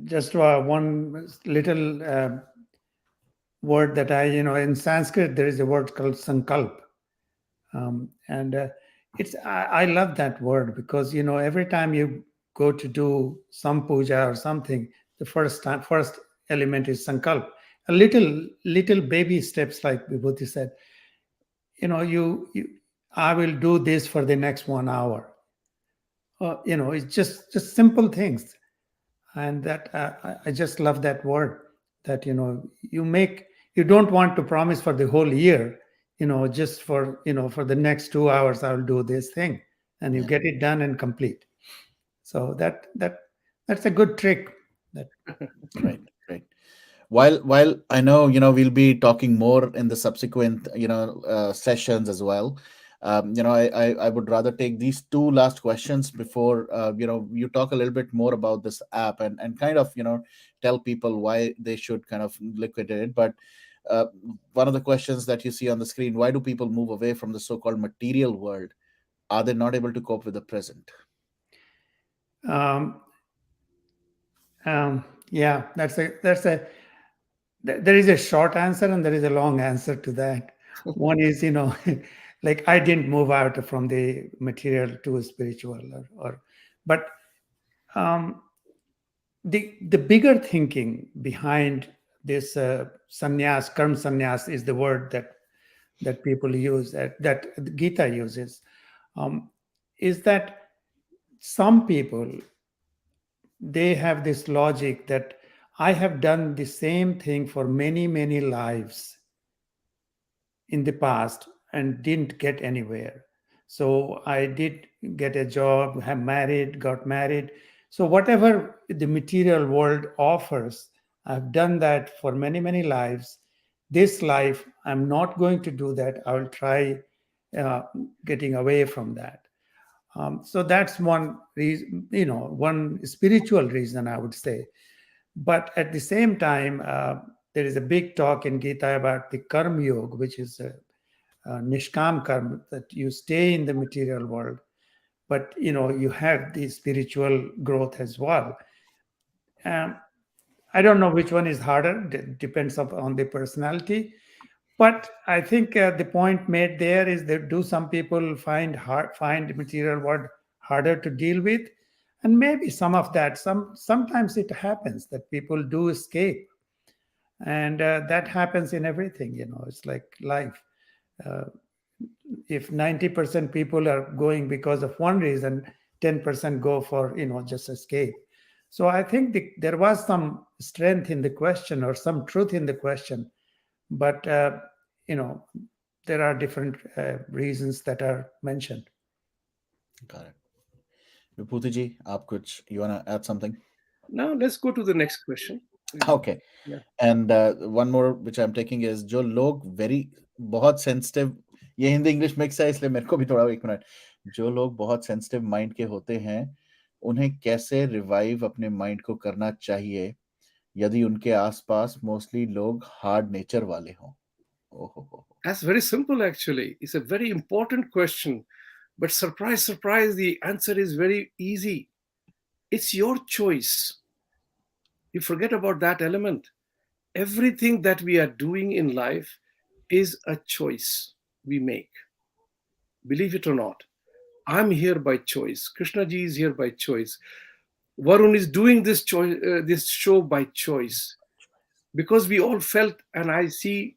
Just one little word that in Sanskrit, there is a word called sankalp. And I love that word because, every time you go to do some puja or something, the first element is sankalp. A little baby steps, like Vibhuti said. You I will do this for the next 1 hour. It's just simple things, and that I just love that word. That you don't want to promise for the whole year. Just for the next 2 hours I will do this thing, and you Yeah. get it done and complete. So that's a good trick. That Great. Great. While I know we'll be talking more in the subsequent sessions as well. I would rather take these two last questions before you talk a little bit more about this app and kind of tell people why they should kind of look at it. But uh, one of the questions that you see on the screen: why do people move away from the so-called material world? Are they not able to cope with the present? um, yeah, there is a short answer and there is a long answer to that. One is, like I didn't move out from the material to spiritual, but um, the bigger thinking behind this sannyas, karm sannyas is the word that people use, that Gita uses, um, is that some people, they have this logic that I have done the same thing for many, many lives in the past and didn't get anywhere. So I did get a job, have married, got married. So whatever the material world offers, I've done that for many, many lives. This life, I'm not going to do that. I will try uh, getting away from that. So that's one reason, one spiritual reason, I would say. But at the same time, there is a big talk in Gita about the karma yoga, which is nishkam karma, that you stay in the material world, but you have the spiritual growth as well. Um, I don't know which one is harder. Depends on the personality. But I think the point made there is that do some people find material world harder to deal with, and maybe some of that. Sometimes it happens that people do escape, and that happens in everything. It's like life. Uh, if 90% people are going because of one reason, 10% go for just escape. So I think there was some strength in the question or some truth in the question, but you know there are different reasons that are mentioned. Got it. Vibhuti ji, aap kuch, you want to add something? Now let's go to the next question. Okay. Yeah. And one more which I'm taking is जो लोग very बहुत sensitive, ये Hindi English mix है इसलिए मेरे को भी थोड़ा एक मिनट, जो लोग बहुत सेंसिटिव माइंड के होते हैं उन्हें कैसे रिवाइव अपने माइंड को करना चाहिए यदि उनके आसपास मोस्टली लोग हार्ड नेचर वाले हों? ओहो। That's very simple, actually. It's a very important question. But surprise, surprise, the answer is very easy. It's your choice. You forget about that element. Everything that we are doing in life is a choice we make. Believe it or not. I'm here by choice. Krishna ji is here by choice. Varun is doing this show by choice. Because we all felt, and I see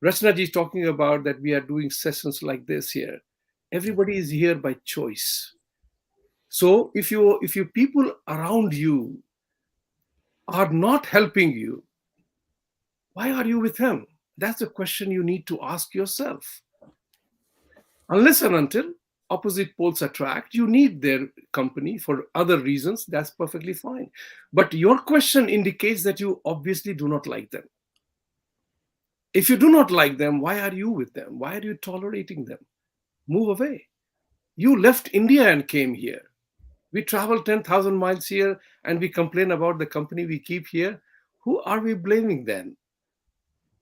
Rachna ji is talking about that we are doing sessions like this here. Everybody is here by choice. So if you people around you are not helping you, why are you with them? That's the question you need to ask yourself. Unless and until opposite poles attract, you need their company for other reasons. That's perfectly fine. But your question indicates that you obviously do not like them. If you do not like them, why are you with them? Why are you tolerating them? Move away. You left India and came here. We travel 10,000 miles here and we complain about the company we keep here. Who are we blaming then?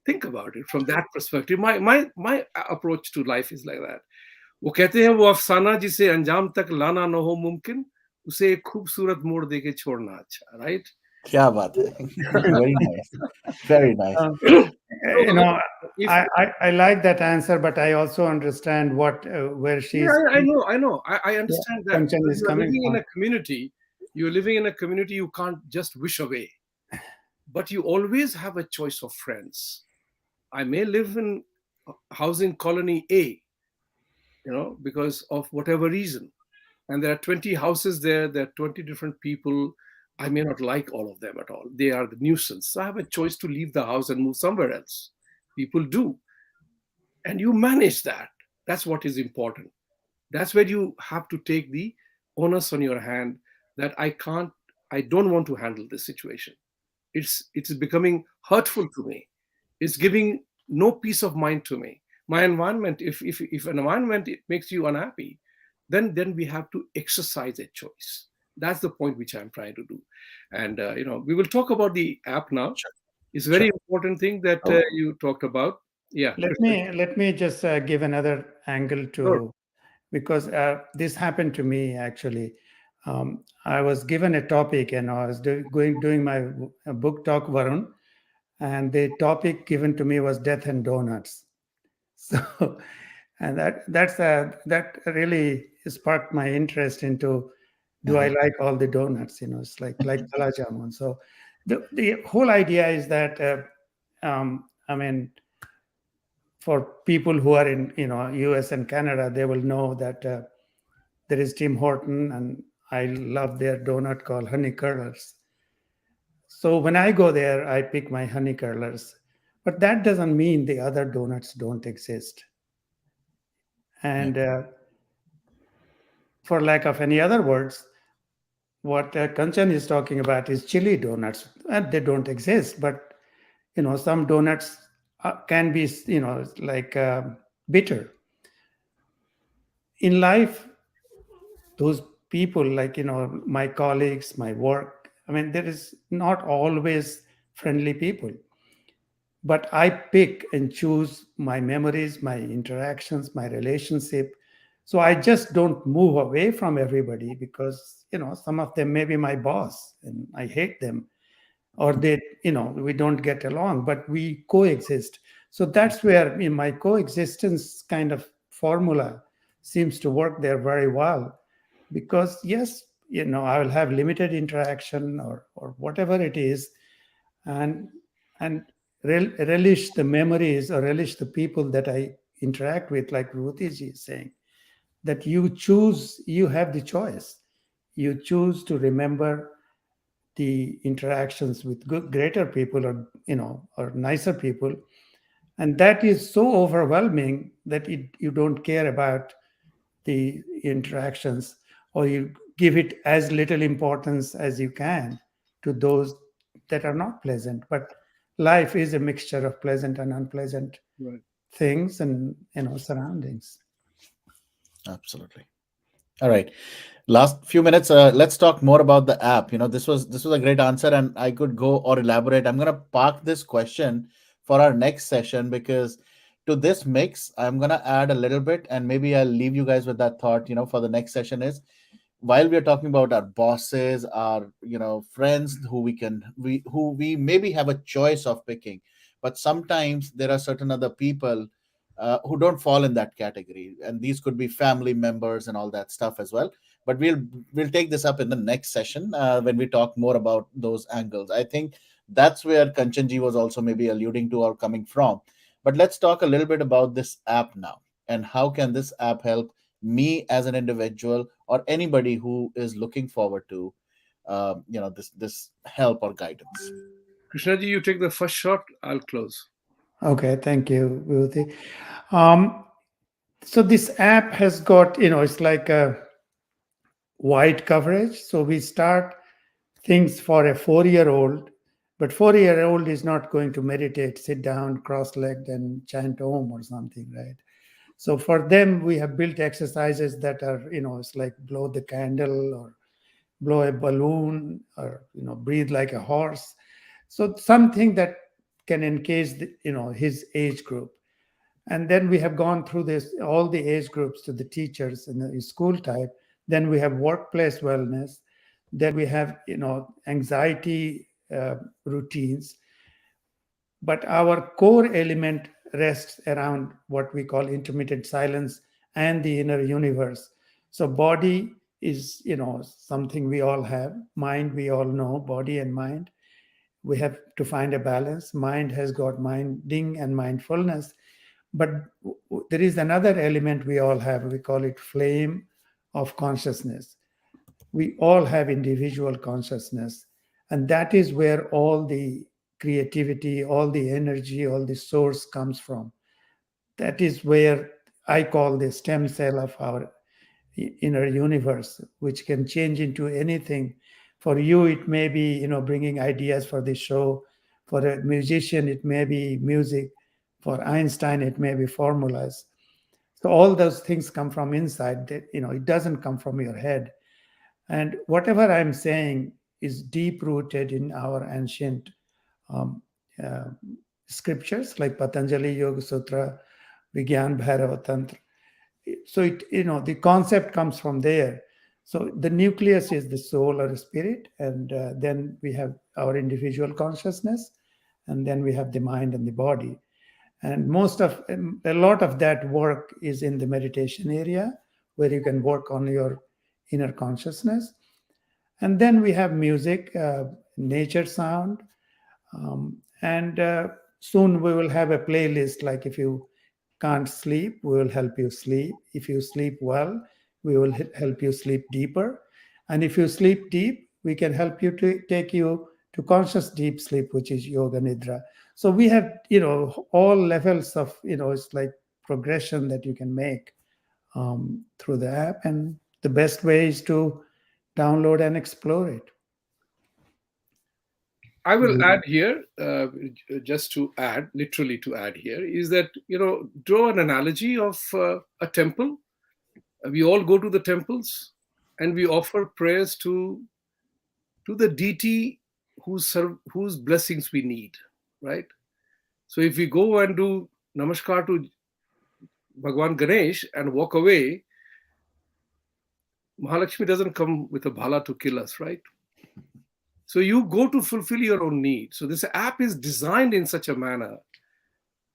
Think about it from that perspective. My approach to life is like that. वो कहते हैं वो अफसाना जिसे अंजाम तक लाना न हो मुमकिन उसे एक खूबसूरत मोड़ देके छोड़ना अच्छा, right? क्या बात है. Very nice. Very nice. Um, So you know, if I like that answer, but I also understand what where yeah, she's I yeah, understand that Kanchan because is you are coming living in from. a community, you're living in a community you can't just wish away, but you always have a choice of friends. I may live in housing colony A, because of whatever reason, and there are 20 houses there. There are 20 different people. I may not like all of them at all. They are the nuisance. So I have a choice to leave the house and move somewhere else. People do, and you manage that. That's what is important. That's where you have to take the onus on your hand that I don't want to handle this situation. It's becoming hurtful to me. It's giving no peace of mind to me. My environment, if an environment it makes you unhappy, then we have to exercise a choice. That's the point which I'm trying to do. And we will talk about the app now. Sure. It's a very Sure. important thing that Oh, you talked about. Yeah, Krishna. let me just give another angle Sure. to, because this happened to me actually. I was given a topic and I was doing my book talk, Varun, and the topic given to me was death and donuts. So, and that really sparked my interest into, do I Mhm. like all the donuts? It's like gulab jamun. So, the whole idea is that I mean, for people who are in US and Canada, they will know that there is Tim Horton, and I love their donut called honey curlers. So when I go there, I pick my honey curlers, but that doesn't mean the other donuts don't exist. Yeah. And for lack of any other words, what Kanchan is talking about is chili donuts, and they don't exist. But some donuts can be like bitter. In life, those people, like my colleagues, my work, I mean, there is not always friendly people, but I pick and choose my memories, my interactions, my relationship. So I just don't move away from everybody, because some of them may be my boss and I hate them, or they we don't get along, but we coexist. So that's where my coexistence kind of formula seems to work there very well, because yes, I will have limited interaction, or whatever it is, and and relish the memories, or relish the people that I interact with, like Ruti ji is saying, that you have the choice. You choose to remember the interactions with greater people, or nicer people, and that is so overwhelming that you don't care about the interactions, or you give it as little importance as you can to those that are not pleasant. But life is a mixture of pleasant and unpleasant Right. things, and surroundings. Absolutely. All right. Last few minutes. Let's talk more about the app. This was a great answer, and I could go or elaborate. I'm gonna park this question for our next session, because to this mix, I'm gonna add a little bit, and maybe I'll leave you guys with that thought. For the next session is, while we are talking about our bosses, our friends who we maybe have a choice of picking, but sometimes there are certain other people who don't fall in that category, and these could be family members and all that stuff as well. But we'll take this up in the next session when we talk more about those angles. I think that's where Kanchanji was also maybe alluding to or coming from. But let's talk a little bit about this app now, and how can this app help me as an individual, or anybody who is looking forward to this help or guidance. Krishnaji, you take the first shot. I'll close. Okay, thank you, Vibhuti. Um, so this app has got, it's like a wide coverage. So we start things for a 4-year-old, but 4-year-old is not going to meditate, sit down, cross-legged, and chant Om or something, right? So for them, we have built exercises that are, it's like blow the candle or blow a balloon or, breathe like a horse. So something that can engage, his age group. And then we have gone through this, all the age groups to the teachers and the school type. Then we have workplace wellness. Then we have, anxiety routines. But our core element rests around what we call intermittent silence and the inner universe. So body is, something we all have. Mind, we all know, body and mind. We have to find a balance. Mind has got minding and mindfulness. But there is another element we all have. We call it flame of consciousness. We all have individual consciousness. And that is where all the creativity, all the energy, all the source comes from. That is where I call the stem cell of our inner universe, which can change into anything. For you, it may be, bringing ideas for the show. For a musician, it may be music. For Einstein, it may be formulas. So all those things come from inside. It doesn't come from your head. And whatever I'm saying is deep rooted in our ancient um, uh, scriptures like Patanjali Yoga Sutra, Vigyan Bhairava Tantra. So the concept comes from there. So the nucleus is the soul or spirit, and then we have our individual consciousness, and then we have the mind and the body. And a lot of that work is in the meditation area, where you can work on your inner consciousness. And then we have music, nature sound, and soon we will have a playlist. Like if you can't sleep, we will help you sleep. If you sleep well, we will help you sleep deeper. And if you sleep deep, we can help you to take you to conscious deep sleep, which is yoga nidra. So we have, all levels of, it's like progression that you can make through the app. And the best way is to download and explore it. I will add here, just to add, literally to add here, is that, draw an analogy of a temple. We all go to the temples and we offer prayers to the deity whose blessings we need, right? So if we go and do namaskar to Bhagwan Ganesh and walk away, Mahalakshmi doesn't come with a bhala to kill us, right? So you go to fulfill your own need. So this app is designed in such a manner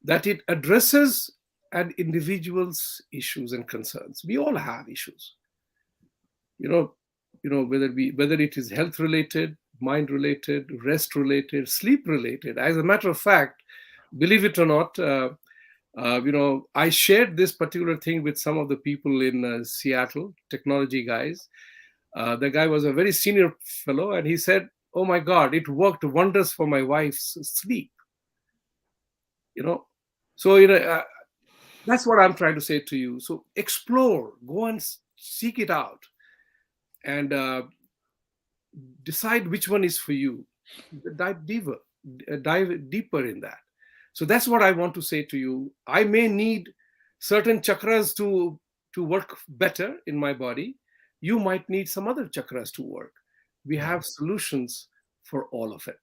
that it addresses an individual's issues and concerns. We all have issues. You know, whether it is health related, mind related, rest related, sleep related. As a matter of fact, believe it or not, I shared this particular thing with some of the people in Seattle, technology guys. The guy was a very senior fellow, and he said, "Oh my God, it worked wonders for my wife's sleep." So that's what I'm trying to say to you. So explore, go and seek it out, and decide which one is for you. Dive deeper in that. So that's what I want to say to you. I may need certain chakras to work better in my body. You might need some other chakras to work. We have solutions for all of it,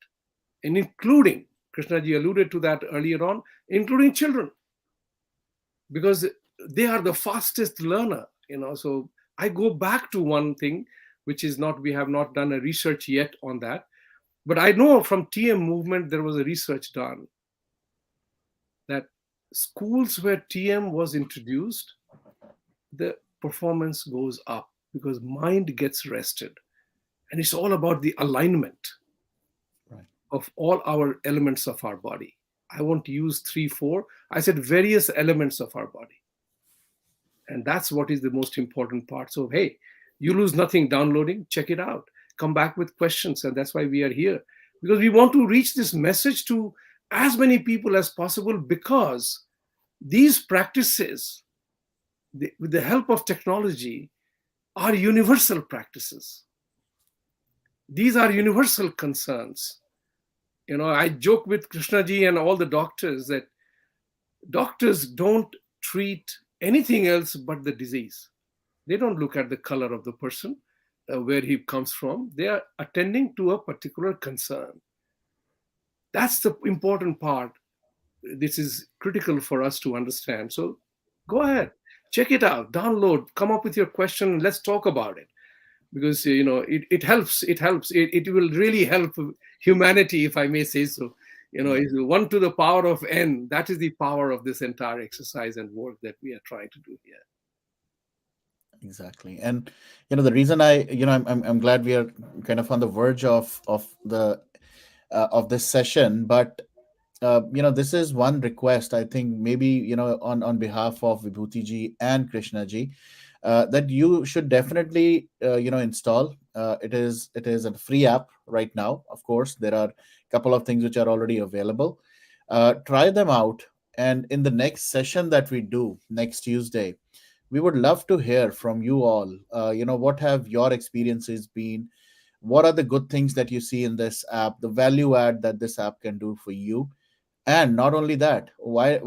and including, Krishnaji alluded to that earlier on, including children, because they are the fastest learner. So I go back to one thing, which is not, we have not done a research yet on that, but I know from TM movement there was a research done that schools where TM was introduced, the performance goes up because mind gets rested. And it's all about the alignment of all our elements of our body. I won't use 3, 4. I said various elements of our body. And that's what is the most important part. So, hey, you lose nothing downloading, check it out. Come back with questions. And that's why we are here. Because we want to reach this message to as many people as possible, because these practices, with the help of technology, are universal practices. These are universal concerns. I joke with Krishnaji and all the doctors that doctors don't treat anything else but the disease. They don't look at the color of the person, where he comes from. They are attending to a particular concern. That's the important part. This is critical for us to understand. So go ahead, check it out, download, come up with your question, and let's talk about it. Because it helps. It will really help humanity, if I may say so. Yeah. Is 1 to the power of n. That is the power of this entire exercise and work that we are trying to do here. Exactly. And the reason I'm glad we are kind of on the verge of this session. But this is one request, I think, maybe on behalf of Vibhuti ji and Krishna ji, that you should definitely install. It is a free app right now. Of course, there are a couple of things which are already available. Try them out, and in the next session that we do next Tuesday, we would love to hear from you all. What have your experiences been? What are the good things that you see in this app, the value add that this app can do for you? And not only that, why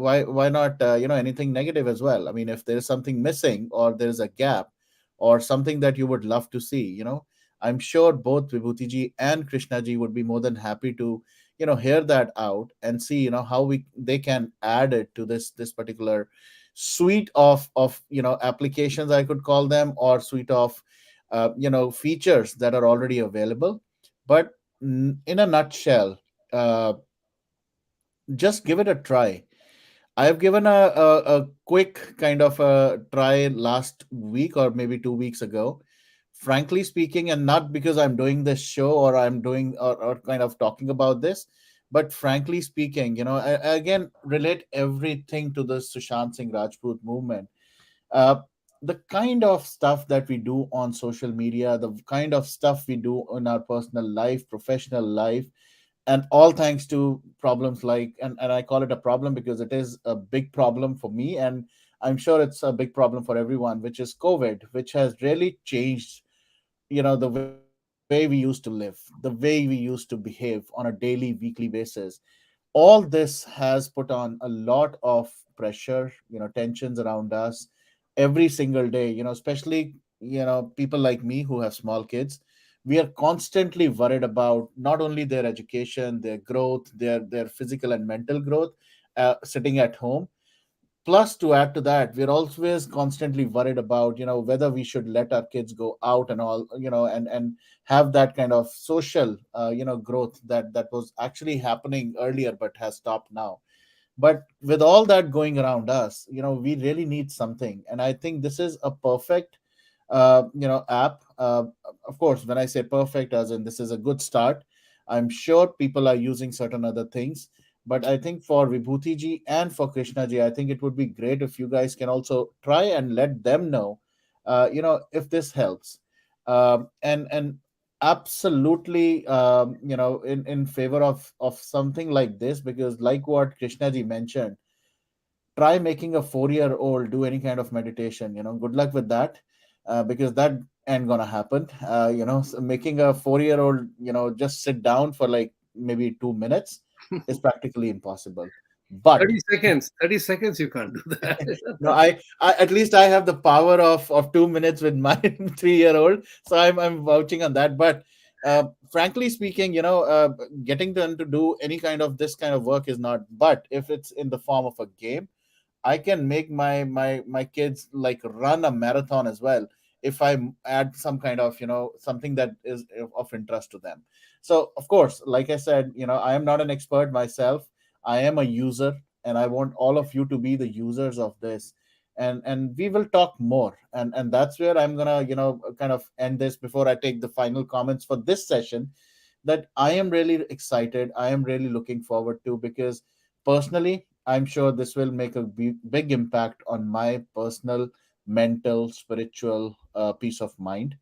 not anything negative as well? I mean, if there's something missing or there's a gap or something that you would love to see, I'm sure both Vibhuti ji and Krishna ji would be more than happy to hear that out and see how they can add it to this particular suite of applications, I could call them, or suite of features that are already available. But in a nutshell, uh, just give it a try. I have given a quick kind of a try last week or maybe 2 weeks ago. Frankly speaking, and not because I'm doing this show or I'm doing or kind of talking about this, but frankly speaking, I again relate everything to the Sushant Singh Rajput movement. Uh, the kind of stuff that we do on social media, the kind of stuff we do in our personal life, professional life, and all thanks to problems like, and I call it a problem because it is a big problem for me, and I'm sure it's a big problem for everyone, which is COVID, which has really changed the way we used to live, the way we used to behave on a daily, weekly basis. All this has put on a lot of pressure, tensions around us every single day, especially people like me who have small kids. We are constantly worried about not only their education, their growth, their physical and mental growth, sitting at home. Plus, to add to that, we're always constantly worried about whether we should let our kids go out and all, and have that kind of social growth that was actually happening earlier but has stopped now. But with all that going around us, we really need something, and I think this is a perfect app. Of course, when I say perfect, as in this is a good start. I'm sure people are using certain other things, but I think for Vibhuti ji and for Krishna ji, I think it would be great if you guys can also try and let them know, if this helps. And absolutely, in favor of something like this, because like what Krishna ji mentioned, try making a 4-year old do any kind of meditation. Good luck with that, because that ain't gonna happen. So making a 4-year old just sit down for like maybe 2 minutes is practically impossible. But 30 seconds, 30 seconds, you can't do that. I at least I have the power of 2 minutes with my 3-year old, so I'm vouching on that. But frankly speaking, getting them to do any kind of this kind of work is not. But if it's in the form of a game, I can make my kids like run a marathon as well if I add some kind of something that is of interest to them. So of course, like I said, I am not an expert myself. I am a user, and I want all of you to be the users of this. And we will talk more, and that's where I'm gonna kind of end this before I take the final comments for this session. That I am really excited. I am really looking forward to, because personally, I'm sure this will make a big impact on my personal, mental, spiritual peace of mind.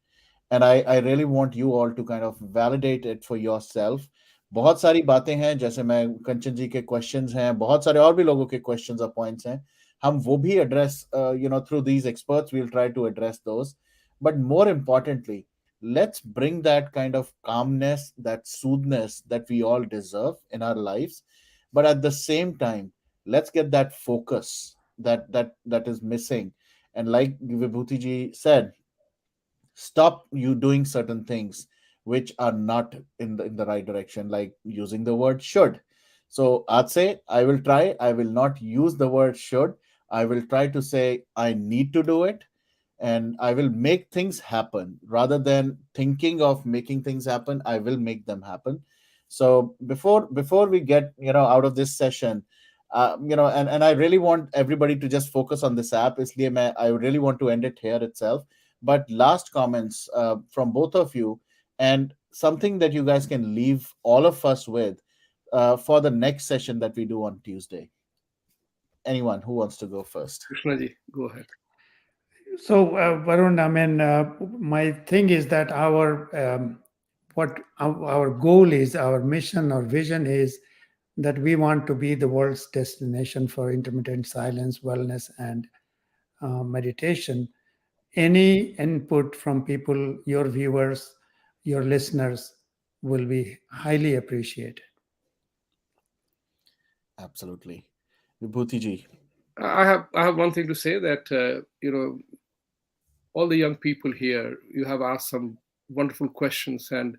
And I really want you all to kind of validate it for yourself. बहुत सारी बातें हैं, जैसे मैं कंचन जी के questions हैं, बहुत सारे और भी लोगों के क्वेश्चंस और पॉइंट्स हैं, हम वो भी address, through these experts will try to address those. But more importantly, let's bring that kind of calmness, that soothness that we all deserve in our lives. But at the same time, let's get that focus that is missing. And like Vibhuti ji said, stop you doing certain things which are not in the right direction, like using the word should. So I'd say I will not use the word should. I will try to say I need to do it, and I will make things happen rather than thinking of making things happen. I will make them happen. So before we get out of this session, and I really want everybody to just focus on this app. I really want to end it here itself. But last comments from both of you, and something that you guys can leave all of us with for the next session that we do on Tuesday. Anyone who wants to go first? Krishna ji, go ahead. So, Varun, I mean, my thing is that what our goal is, our mission or vision is that we want to be the world's destination for intermittent silence, wellness, and meditation. Any input from people, your viewers, your listeners, will be highly appreciated. Absolutely. Vibhuti ji. I have one thing to say that all the young people here, you have asked some wonderful questions. And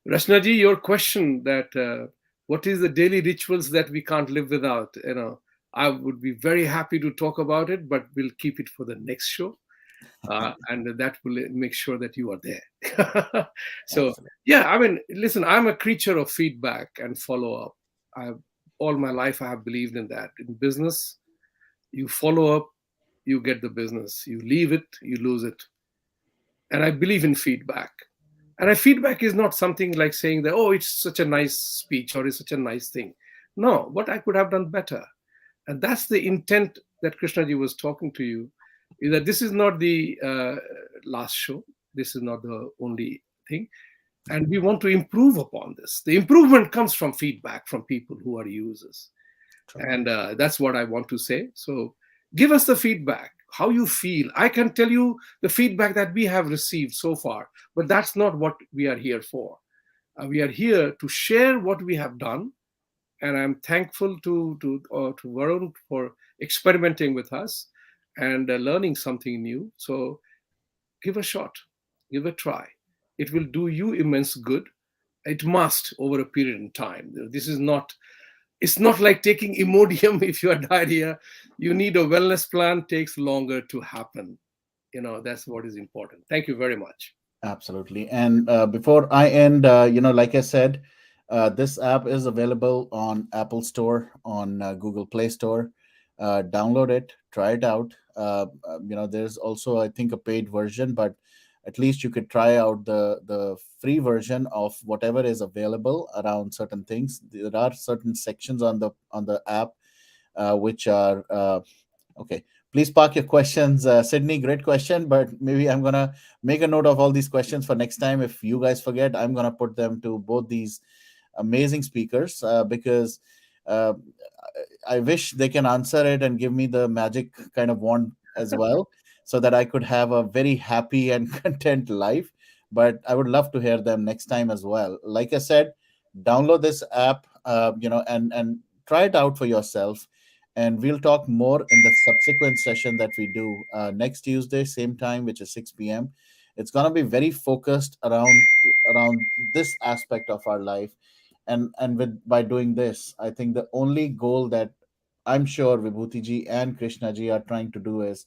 Rashnaji, your question that what is the daily rituals that we can't live without? I would be very happy to talk about it, but we'll keep it for the next show. And that will make sure that you are there. So, Absolutely. yeah, I mean, listen, I'm a creature of feedback and follow up. All my life, I have believed in that. In business, you follow up, you get the business. You leave it, you lose it. And I believe in feedback. And feedback is not something like saying that, oh, it's such a nice speech or it's such a nice thing. No, what I could have done better. And that's the intent that Krishnaji was talking to you, is that this is not the last show. This is not the only thing. And we want to improve upon this. The improvement comes from feedback from people who are users. True. And that's what I want to say. So give us the feedback, how you feel. I can tell you the feedback that we have received so far, but that's not what we are here for. We are here to share what we have done, and I'm thankful to Varun for experimenting with us and learning something new. So give a shot, give a try. It will do you immense good. It must over a period in time. This is not. It's not like taking Imodium if you are diarrhea. You need a wellness plan. Takes longer to happen. That's what is important. Thank you very much. Absolutely. And before I end, like I said, this app is available on Apple Store, on Google Play Store. Download it, try it out. There's also, I think, a paid version, but at least you could try out the free version of whatever is available around certain things. There are certain sections on the app which are okay. Please park your questions, Sydney. Great question, but maybe I'm gonna make a note of all these questions for next time. If you guys forget, I'm gonna put them to both these amazing speakers because uh, I wish they can answer it and give me the magic kind of wand as well, so that I could have a very happy and content life. But I would love to hear them next time as well. Like I said, download this app, and try it out for yourself. And we'll talk more in the subsequent session that we do next Tuesday, same time, which is 6 p.m. It's gonna be very focused around this aspect of our life, and with by doing this, I think the only goal that I'm sure Vibhuti ji and Krishna ji are trying to do is,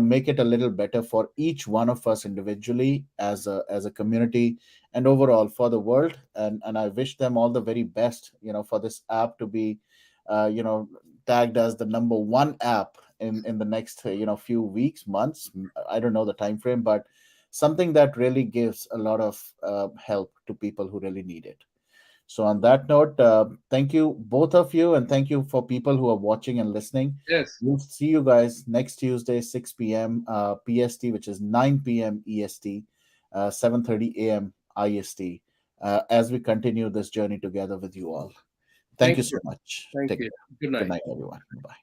make it a little better for each one of us individually, as a community, and overall for the world. And I wish them all the very best, for this app to be, uh, you know, tagged as the number one app in the next, few weeks, months. I don't know the time frame, but something that really gives a lot of help to people who really need it. So, on that note, thank you, both of you, and thank you for people who are watching and listening. Yes. We'll see you guys next Tuesday, 6 p.m. PST, which is 9 p.m. EST, 7:30 a.m. IST. as we continue this journey together with you all. Thank Thank you you. so much. Thank Take you. care. Good Good night. night, everyone. Bye.